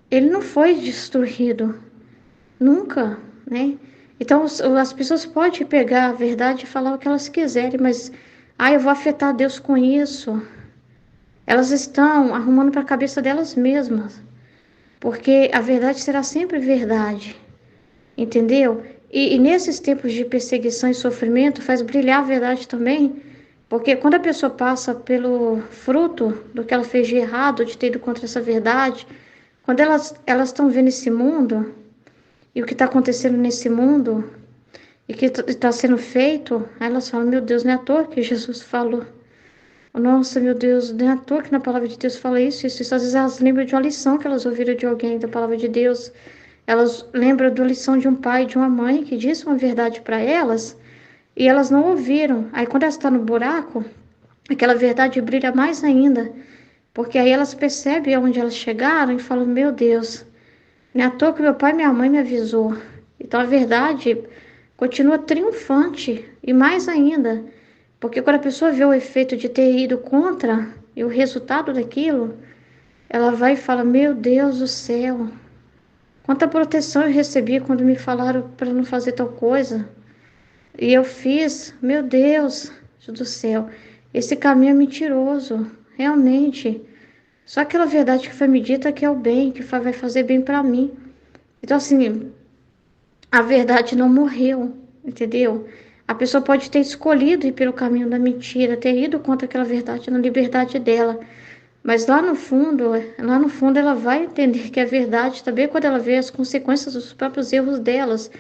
Speaker 3: ele não foi destruído, nunca, né? Então as pessoas podem pegar a verdade e falar o que elas quiserem, mas eu vou afetar Deus com isso. Elas estão arrumando para a cabeça delas mesmas, porque a verdade será sempre verdade, entendeu? E nesses tempos de perseguição e sofrimento faz brilhar a verdade também, porque quando a pessoa passa pelo fruto do que ela fez de errado, de ter ido contra essa verdade, Quando elas estão vendo esse mundo e o que está acontecendo nesse mundo e que está sendo feito, aí elas falam, meu Deus, não é à toa que Jesus falou. Nossa, meu Deus, não é à toa que na palavra de Deus fala isso. Às vezes elas lembram de uma lição que elas ouviram de alguém da palavra de Deus. Elas lembram da lição de um pai, de uma mãe que disse uma verdade para elas e elas não ouviram. Aí quando elas estão no buraco, aquela verdade brilha mais ainda. Porque aí elas percebem aonde elas chegaram e falam, meu Deus, não é à toa que meu pai e minha mãe me avisou. Então a verdade continua triunfante e mais ainda. Porque quando a pessoa vê o efeito de ter ido contra e o resultado daquilo, ela vai e fala, meu Deus do céu, quanta proteção eu recebi quando me falaram para não fazer tal coisa. E eu fiz, meu Deus do céu, esse caminho é mentiroso, realmente. Só aquela verdade que foi me dita que é o bem, que vai fazer bem para mim. Então, assim, a verdade não morreu, entendeu? A pessoa pode ter escolhido ir pelo caminho da mentira, ter ido contra aquela verdade na liberdade dela. Mas lá no fundo ela vai entender que é verdade também quando ela vê as consequências dos próprios erros delas.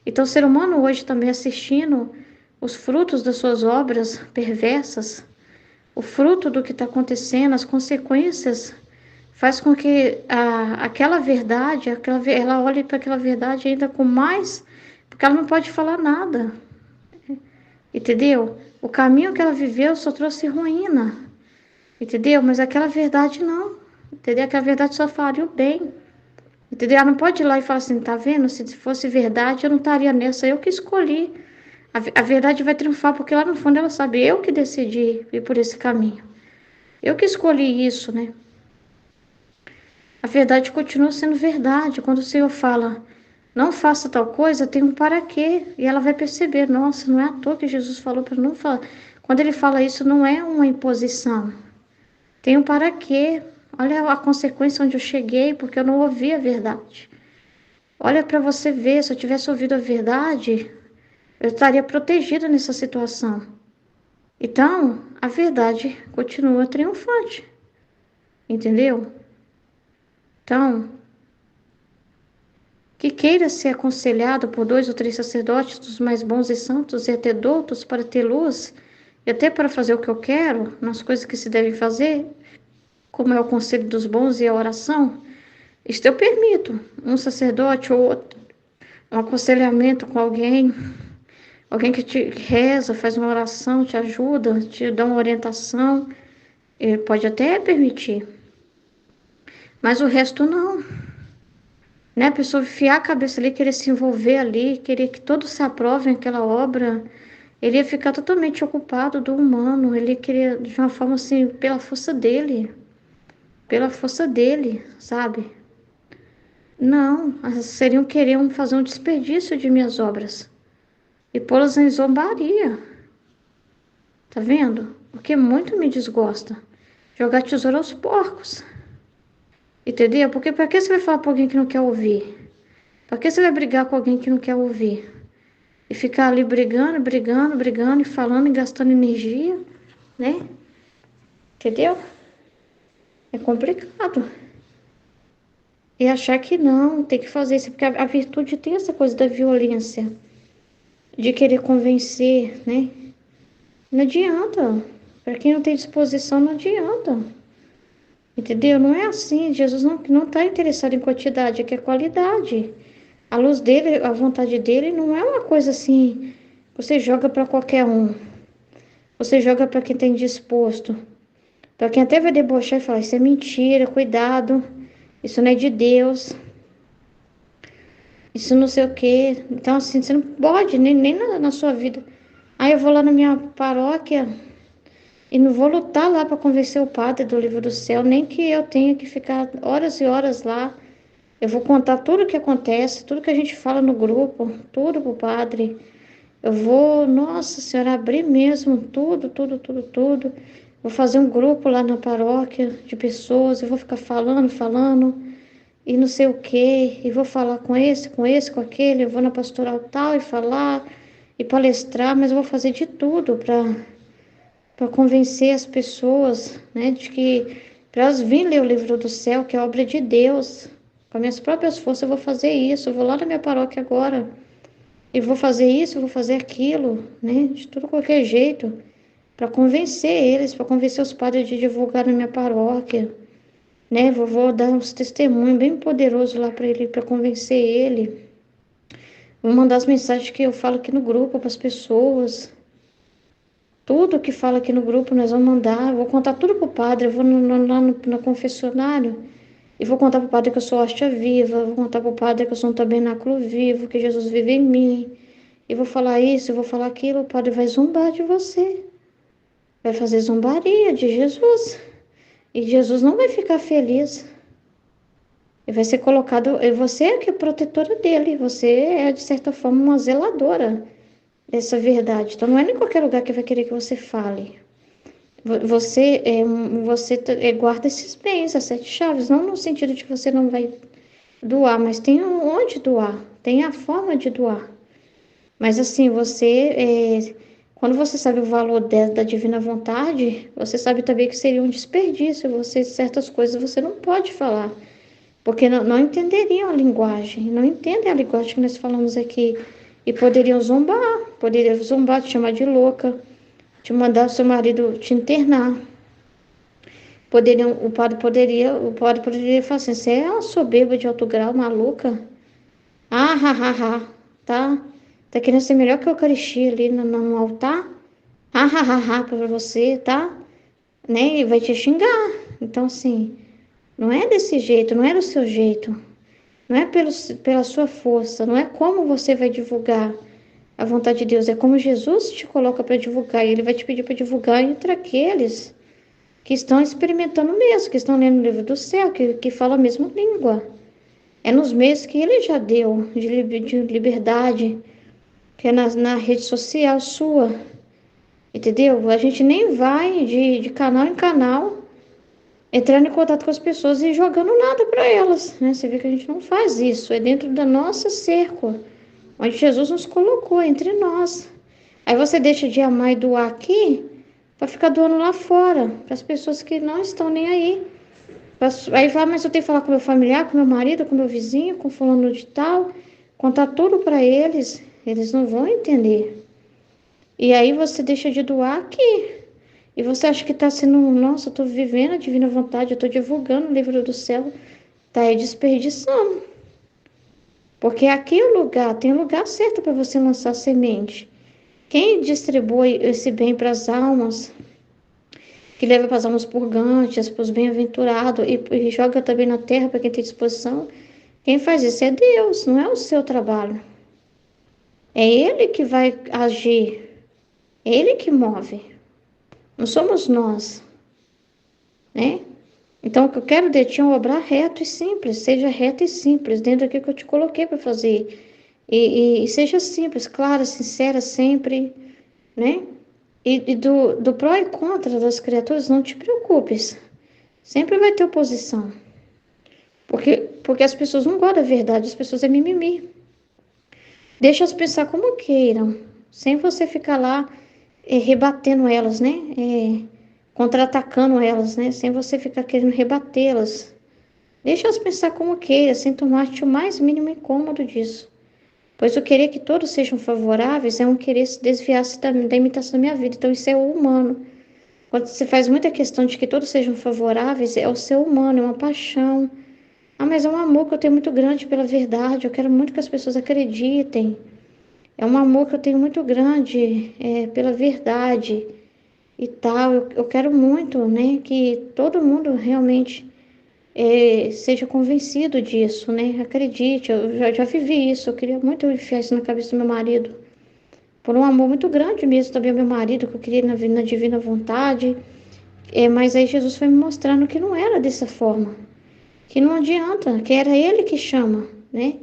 Speaker 3: Então o ser humano hoje também assistindo os frutos das suas obras perversas, o fruto do que está acontecendo, as consequências, faz com que aquela verdade, ela olhe para aquela verdade ainda com mais, porque ela não pode falar nada, entendeu? O caminho que ela viveu só trouxe ruína, entendeu? Mas aquela verdade não, entendeu? Aquela verdade só faria o bem, entendeu? Ela não pode ir lá e falar assim, tá vendo? Se fosse verdade, eu não estaria nessa, eu que escolhi. A verdade vai triunfar, porque lá no fundo ela sabe, eu que decidi ir por esse caminho. Eu que escolhi isso, né? A verdade continua sendo verdade. Quando o Senhor fala, não faça tal coisa, tem um para quê. E ela vai perceber, nossa, não é à toa que Jesus falou para não falar. Quando ele fala isso, não é uma imposição. Tem um para quê. Olha a consequência onde eu cheguei, porque eu não ouvi a verdade. Olha para você ver, se eu tivesse ouvido a verdade, eu estaria protegida nessa situação. Então, a verdade continua triunfante. Entendeu? Então, que queira ser aconselhado por 2 ou 3 sacerdotes dos mais bons e santos e até doutos para ter luz e até para fazer o que eu quero, nas coisas que se devem fazer, como é o conselho dos bons e a oração, isto eu permito, um sacerdote ou outro, um aconselhamento com alguém que te reza, faz uma oração, te ajuda, te dá uma orientação, pode até permitir, mas o resto não. Né? A pessoa enfiar a cabeça ali, querer se envolver ali, querer que todos se aprovem aquela obra, ele ia ficar totalmente ocupado do humano, ele queria de uma forma assim, pela força dele, sabe? Não, seriam querer fazer um desperdício de minhas obras e pô-las em zombaria, tá vendo? O que muito me desgosta, jogar tesouro aos porcos, entendeu? Porque para que você vai falar para alguém que não quer ouvir? Para que você vai brigar com alguém que não quer ouvir? E ficar ali brigando e falando e gastando energia, né? Entendeu? É complicado. E achar que não, tem que fazer isso, porque a virtude tem essa coisa da violência, de querer convencer, né? Não adianta. Para quem não tem disposição, não adianta. Entendeu? Não é assim. Jesus não está interessado em quantidade, é que é qualidade. A luz dele, a vontade dele não é uma coisa assim, você joga para qualquer um. Você joga para quem tem disposto. Para quem até vai debochar e falar, isso é mentira, cuidado. Isso não é de Deus. Isso não sei o quê. Então, assim, você não pode, nem na sua vida. Aí eu vou lá na minha paróquia e não vou lutar lá para convencer o padre do livro do céu, nem que eu tenha que ficar horas e horas lá. Eu vou contar tudo o que acontece, tudo que a gente fala no grupo, tudo pro padre. Eu vou, nossa senhora, abrir mesmo tudo. Vou fazer um grupo lá na paróquia de pessoas, eu vou ficar falando, e não sei o quê, e vou falar com esse, com aquele, eu vou na pastoral tal e falar, e palestrar, mas eu vou fazer de tudo para convencer as pessoas, né, de que para elas virem ler o livro do céu, que é obra de Deus. Com as minhas próprias forças eu vou fazer isso, eu vou lá na minha paróquia agora, e vou fazer isso, eu vou fazer aquilo, né? De tudo qualquer jeito, para convencer eles, para convencer os padres de divulgar na minha paróquia, né? Vou dar uns testemunhos bem poderosos lá para ele, para convencer ele. Vou mandar as mensagens que eu falo aqui no grupo para as pessoas. Tudo que fala aqui no grupo nós vamos mandar. Eu vou contar tudo pro padre. Eu vou lá no confessionário e vou contar pro padre que eu sou hóstia viva. Vou contar pro padre que eu sou um tabernáculo vivo, que Jesus vive em mim. E vou falar isso, eu vou falar aquilo. O padre vai zombar de você. Vai fazer zombaria de Jesus. E Jesus não vai ficar feliz. E vai ser colocado. E você é que é protetora dele. Você é, de certa forma, uma zeladora dessa verdade. Então, não é em qualquer lugar que vai querer que você fale. Você guarda esses bens, as 7 chaves, não no sentido de que você não vai doar, mas tem onde doar, tem a forma de doar. Mas assim, quando você sabe o valor da divina vontade, você sabe também que seria um desperdício. Certas coisas você não pode falar, porque não entenderiam a linguagem, não entendem a linguagem que nós falamos aqui. E poderiam zombar, te chamar de louca, te mandar o seu marido te internar. O padre poderia falar assim: você é uma soberba de alto grau, maluca? Ah, ha, ha, ha, tá? Tá querendo ser melhor que a Eucaristia ali no altar? Ah, ha, ha, ha, pra você, tá? Né? E vai te xingar. Então, assim, não é desse jeito, não é do seu jeito. Não é pela sua força, não é como você vai divulgar a vontade de Deus, é como Jesus te coloca para divulgar, e Ele vai te pedir para divulgar entre aqueles que estão experimentando mesmo, que estão lendo o livro do céu, que falam a mesma língua. É nos meios que Ele já deu de liberdade, que é na rede social sua, entendeu? A gente nem vai de canal em canal entrando em contato com as pessoas e jogando nada para elas, né? Você vê que a gente não faz isso, é dentro da nossa cerco, onde Jesus nos colocou entre nós. Aí você deixa de amar e doar aqui para ficar doando lá fora, para as pessoas que não estão nem aí. Aí fala, mas eu tenho que falar com meu familiar, com meu marido, com meu vizinho, com fulano de tal, contar tudo para eles, eles não vão entender. E aí você deixa de doar aqui. E você acha que está sendo, nossa, eu estou vivendo a divina vontade, eu estou divulgando o livro do céu, está aí desperdiçando. Porque aqui é o lugar, tem o lugar certo para você lançar semente. Quem distribui esse bem para as almas, que leva para as almas purgantes, para os bem-aventurados, e joga também na terra para quem tem disposição, quem faz isso é Deus, não é o seu trabalho. É Ele que vai agir, é Ele que move. Não somos nós, né? Então, o que eu quero de ti é um obrar reto e simples, seja reto e simples, dentro daquilo que eu te coloquei para fazer. E seja simples, clara, sincera sempre, né? E do pró e contra das criaturas, não te preocupes. Sempre vai ter oposição. Porque as pessoas não gostam da verdade, as pessoas é mimimi. Deixa-as pensar como queiram, sem você ficar lá rebatendo elas, né? Contra-atacando elas, né? Sem você ficar querendo rebatê-las. Deixa-as pensar como queiram, sem tomar-te o mais mínimo incômodo disso. Pois o querer que todos sejam favoráveis é um querer se desviar-se da imitação da minha vida. Então, isso é o humano. Quando você faz muita questão de que todos sejam favoráveis, é o ser humano, é uma paixão. Ah, mas é um amor que eu tenho muito grande pela verdade. Eu quero muito que as pessoas acreditem. É um amor que eu tenho muito grande pela verdade e tal. Eu quero muito, né, que todo mundo realmente seja convencido disso, né? Acredite, eu já vivi isso. Eu queria muito enfiar isso na cabeça do meu marido. Por um amor muito grande mesmo também ao meu marido, que eu queria na divina vontade. Mas aí Jesus foi me mostrando que não era dessa forma. Que não adianta, que era Ele que chama, né?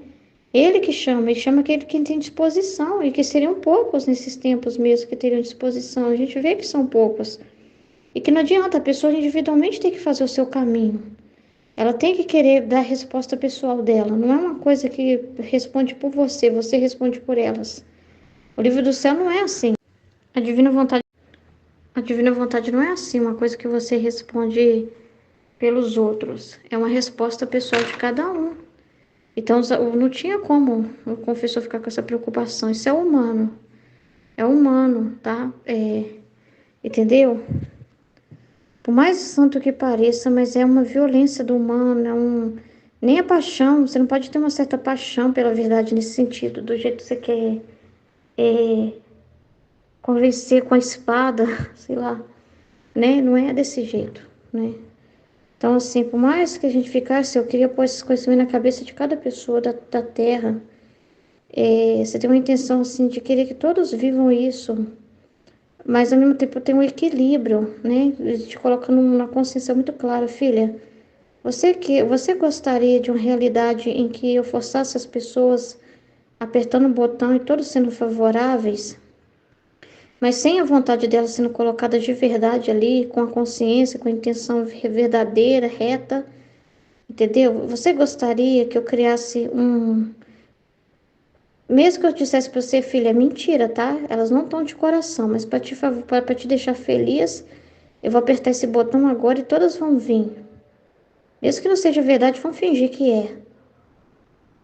Speaker 3: Ele que chama, Ele chama aquele que tem disposição, e que seriam poucos nesses tempos mesmo que teriam disposição. A gente vê que são poucos. E que não adianta, a pessoa individualmente tem que fazer o seu caminho. Ela tem que querer dar a resposta pessoal dela. Não é uma coisa que responde por você, você responde por elas. O livro do céu não é assim. A divina vontade não é assim, uma coisa que você responde pelos outros. É uma resposta pessoal de cada um. Então, não tinha como o confessor ficar com essa preocupação. Isso é humano. É humano, tá? Entendeu? Por mais santo que pareça, mas é uma violência do humano, nem a paixão, você não pode ter uma certa paixão pela verdade nesse sentido, do jeito que você quer convencer com a espada, sei lá, né? Não é desse jeito, né? Então, assim, por mais que a gente ficasse, eu queria pôr esse conhecimento na cabeça de cada pessoa da Terra. Você tem uma intenção, assim, de querer que todos vivam isso, mas ao mesmo tempo tem um equilíbrio, né? Te colocando na consciência muito clara, filha. Você gostaria de uma realidade em que eu forçasse as pessoas apertando o botão e todos sendo favoráveis, mas sem a vontade delas sendo colocada de verdade ali, com a consciência, com a intenção verdadeira, reta, entendeu? Você gostaria que eu criasse mesmo que eu dissesse para você, filha, é mentira, tá? Elas não estão de coração, mas para te deixar feliz, eu vou apertar esse botão agora e todas vão vir. Mesmo que não seja verdade, vão fingir que é.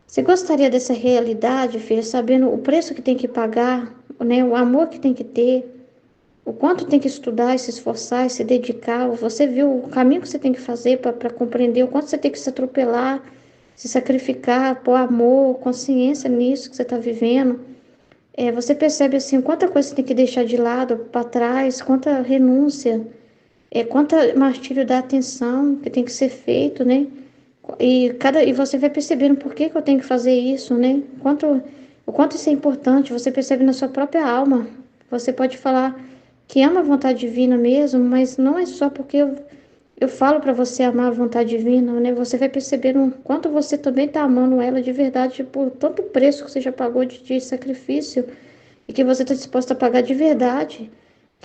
Speaker 3: Você gostaria dessa realidade, filha, sabendo o preço que tem que pagar, né? O amor que tem que ter, o quanto tem que estudar, se esforçar, se dedicar. Você viu o caminho que você tem que fazer para compreender o quanto você tem que se atropelar, se sacrificar, pôr amor, consciência nisso que você está vivendo. Você percebe assim quanta coisa você tem que deixar de lado, para trás, quanta renúncia, quanta martírio da atenção que tem que ser feito, né? E você vai percebendo por que eu tenho que fazer isso, né? O quanto isso é importante, você percebe na sua própria alma. Você pode falar que ama a vontade divina mesmo, mas não é só porque eu falo para você amar a vontade divina, né? Você vai percebendo o quanto você também está amando ela de verdade por tanto preço que você já pagou de sacrifício e que você está disposto a pagar de verdade.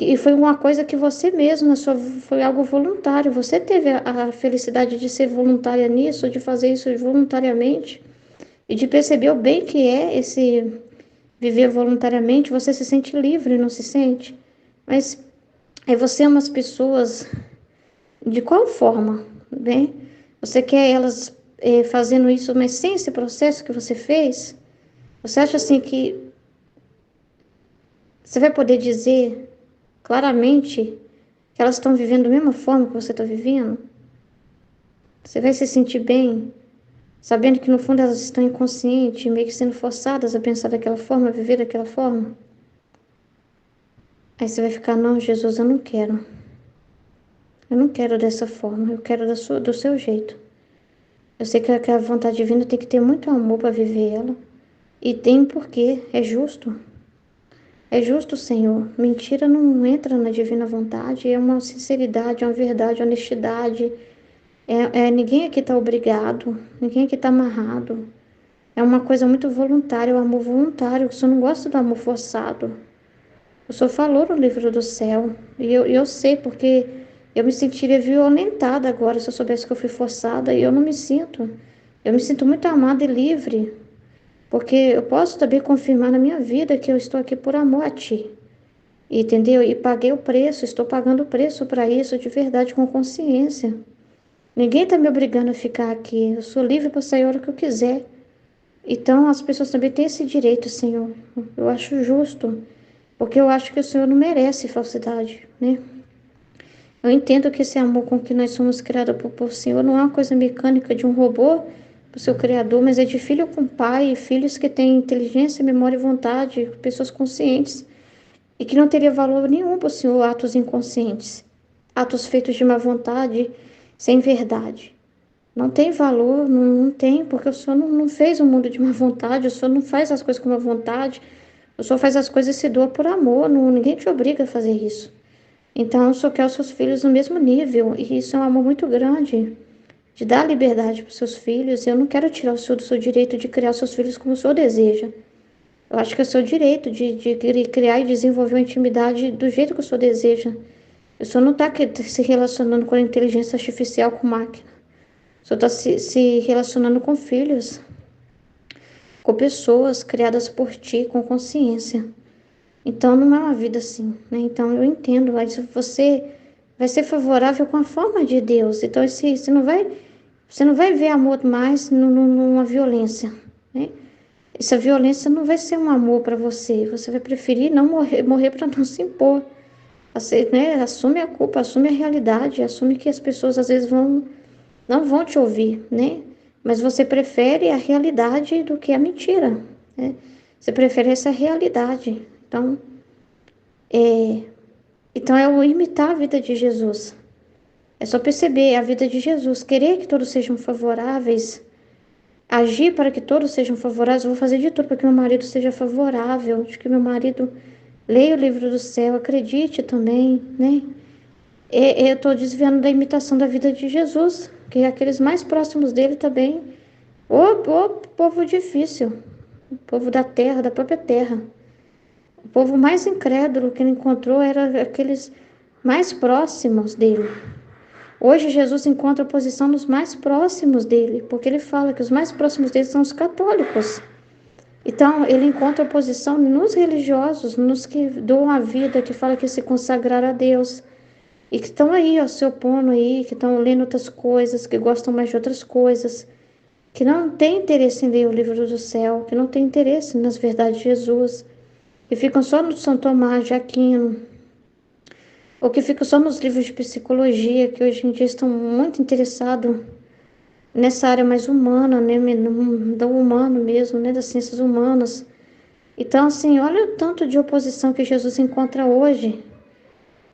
Speaker 3: E foi uma coisa que você mesmo, foi algo voluntário. Você teve a felicidade de ser voluntária nisso, de fazer isso voluntariamente e de perceber o bem que é esse viver voluntariamente. Você se sente livre, não se sente? Mas você ama as pessoas de qual forma, né? Você quer elas fazendo isso, mas sem esse processo que você fez? Você acha assim que você vai poder dizer claramente que elas estão vivendo da mesma forma que você está vivendo? Você vai se sentir bem, sabendo que no fundo elas estão inconscientes, meio que sendo forçadas a pensar daquela forma, a viver daquela forma? Aí você vai ficar, não, Jesus, eu não quero. Eu não quero dessa forma, eu quero do seu jeito. Eu sei que a vontade divina tem que ter muito amor para viver ela. E tem porquê, é justo. É justo, Senhor. Mentira não entra na divina vontade, é uma sinceridade, é uma verdade, honestidade. Ninguém aqui está obrigado, ninguém aqui está amarrado. É uma coisa muito voluntária, o amor voluntário. Eu só não gosto do amor forçado. O Senhor falou no livro do céu, e eu sei porque eu me sentiria violentada agora se eu soubesse que eu fui forçada, e eu não me sinto. Eu me sinto muito amada e livre, porque eu posso também confirmar na minha vida que eu estou aqui por amor a Ti. Entendeu? E paguei o preço, estou pagando o preço para isso de verdade, com consciência. Ninguém está me obrigando a ficar aqui. Eu sou livre para sair a hora que eu quiser. Então, as pessoas também têm esse direito, Senhor. Eu acho justo, porque eu acho que o Senhor não merece falsidade, né? Eu entendo que esse amor com que nós somos criados por Senhor não é uma coisa mecânica de um robô, do seu Criador, mas é de filho com pai, filhos que têm inteligência, memória e vontade, pessoas conscientes, e que não teria valor nenhum para o Senhor atos inconscientes, atos feitos de má vontade, sem verdade. Não tem valor, não tem, porque o Senhor não fez o mundo de má vontade, o Senhor não faz as coisas com má vontade, o Senhor faz as coisas e se doa por amor, ninguém te obriga a fazer isso. Então, o Senhor quer os seus filhos no mesmo nível, e isso é um amor muito grande, de dar liberdade para os seus filhos. Eu não quero tirar o Senhor do seu direito de criar os seus filhos como o Senhor deseja. Eu acho que é o seu direito de criar e desenvolver uma intimidade do jeito que o Senhor deseja. O Senhor não está se relacionando com a inteligência artificial, com máquina. O Senhor está se relacionando com filhos, com pessoas criadas por ti, com consciência. Então, não é uma vida assim, né? Então, eu entendo, mas você vai ser favorável com a forma de Deus. Então, você não vai ver amor mais numa violência, né? Essa violência não vai ser um amor para você. Você vai preferir não morrer para não se impor. Né? Assume a culpa, assume a realidade, assume que as pessoas às vezes não vão te ouvir, né? Mas você prefere a realidade do que a mentira, né? Você prefere essa realidade. Então é o imitar a vida de Jesus. É só perceber a vida de Jesus, querer que todos sejam favoráveis, agir para que todos sejam favoráveis. Eu vou fazer de tudo para que meu marido seja favorável, de que meu marido leia o livro do céu, acredite também, né? Eu estou desviando da imitação da vida de Jesus, que aqueles mais próximos dele também. O povo difícil, o povo da terra, da própria terra. O povo mais incrédulo que ele encontrou era aqueles mais próximos dele. Hoje Jesus encontra oposição nos mais próximos dele, porque ele fala que os mais próximos dele são os católicos. Então, ele encontra oposição nos religiosos, nos que doam a vida, que falam que se consagraram a Deus, e que estão aí, ó, se opondo aí, que estão lendo outras coisas, que gostam mais de outras coisas, que não tem interesse em ler o livro do céu, que não tem interesse nas verdades de Jesus, que ficam só no São Tomás de Aquino, ou que ficam só nos livros de psicologia, que hoje em dia estão muito interessados nessa área mais humana, né, do humano mesmo, né, das ciências humanas. Então, assim, olha o tanto de oposição que Jesus encontra hoje.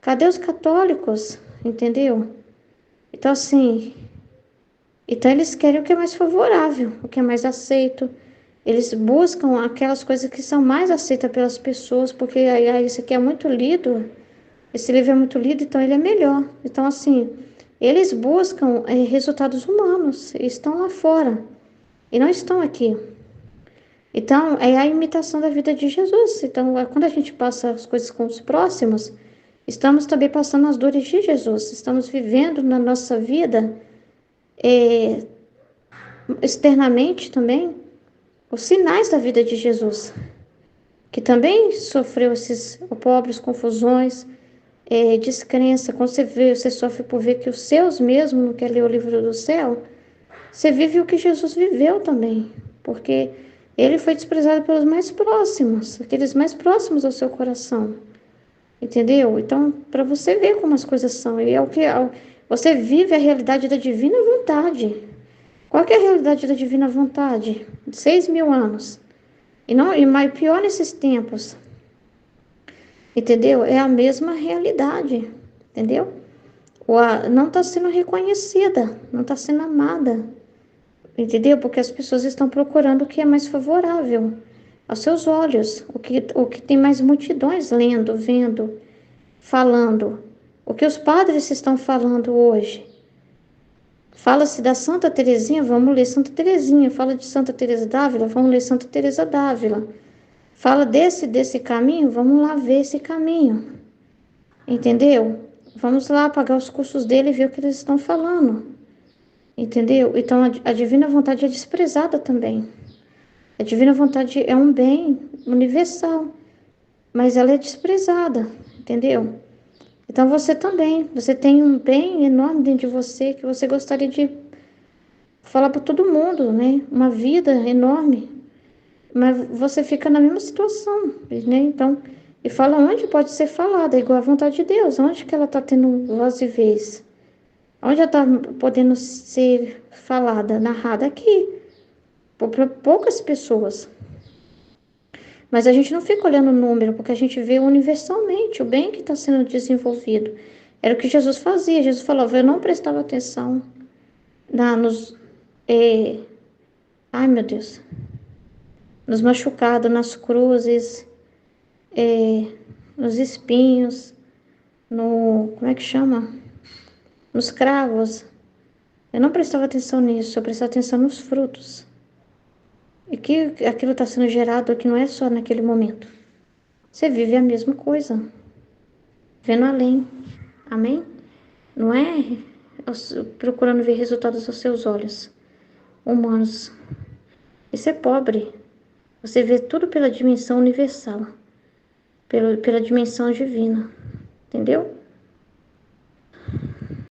Speaker 3: Cadê os católicos? Entendeu? Então, assim, então eles querem o que é mais favorável, o que é mais aceito. Eles buscam aquelas coisas que são mais aceitas pelas pessoas, porque aí isso aqui é muito lido, esse livro é muito lido, então ele é melhor. Então, assim, eles buscam resultados humanos, estão lá fora e não estão aqui. Então, é a imitação da vida de Jesus. Então, quando a gente passa as coisas com os próximos, estamos também passando as dores de Jesus. Estamos vivendo na nossa vida, externamente também, os sinais da vida de Jesus, que também sofreu esses pobres, confusões, descrença. Quando você sofre por ver que os seus mesmo não querem ler o livro do céu, você vive o que Jesus viveu também, porque ele foi desprezado pelos mais próximos, aqueles mais próximos ao seu coração, entendeu? Então, para você ver como as coisas são, e você vive a realidade da divina vontade. Qual que é a realidade da divina vontade? 6.000 anos. E pior nesses tempos, entendeu? É a mesma realidade, entendeu? Não está sendo reconhecida, não está sendo amada, entendeu? Porque as pessoas estão procurando o que é mais favorável aos seus olhos, o que tem mais multidões lendo, vendo, falando. O que os padres estão falando hoje. Fala-se da Santa Teresinha, vamos ler Santa Teresinha. Fala de Santa Teresa d'Ávila, vamos ler Santa Teresa d'Ávila. Fala desse caminho, vamos lá ver esse caminho. Entendeu? Vamos lá pagar os cursos dele e ver o que eles estão falando. Entendeu? Então, a divina vontade é desprezada também. A divina vontade é um bem universal, mas ela é desprezada, entendeu? Então, você tem um bem enorme dentro de você que você gostaria de falar para todo mundo, né? Uma vida enorme, mas você fica na mesma situação, né? Então, e fala onde pode ser falada, igual a vontade de Deus, onde que ela está tendo voz e vez? Onde ela está podendo ser falada, narrada? Aqui, para poucas pessoas. Mas a gente não fica olhando o número, porque a gente vê universalmente o bem que está sendo desenvolvido. Era o que Jesus fazia. Jesus falava, eu não prestava atenção ai, meu Deus. Nos machucados, nas cruzes, nos espinhos, como é que chama? Nos cravos. Eu não prestava atenção nisso, eu prestava atenção nos frutos. E que aquilo está sendo gerado aqui não é só naquele momento. Você vive a mesma coisa, vendo além. Amém? Não é procurando ver resultados aos seus olhos humanos. Isso é pobre. Você vê tudo pela dimensão universal, pela dimensão divina. Entendeu?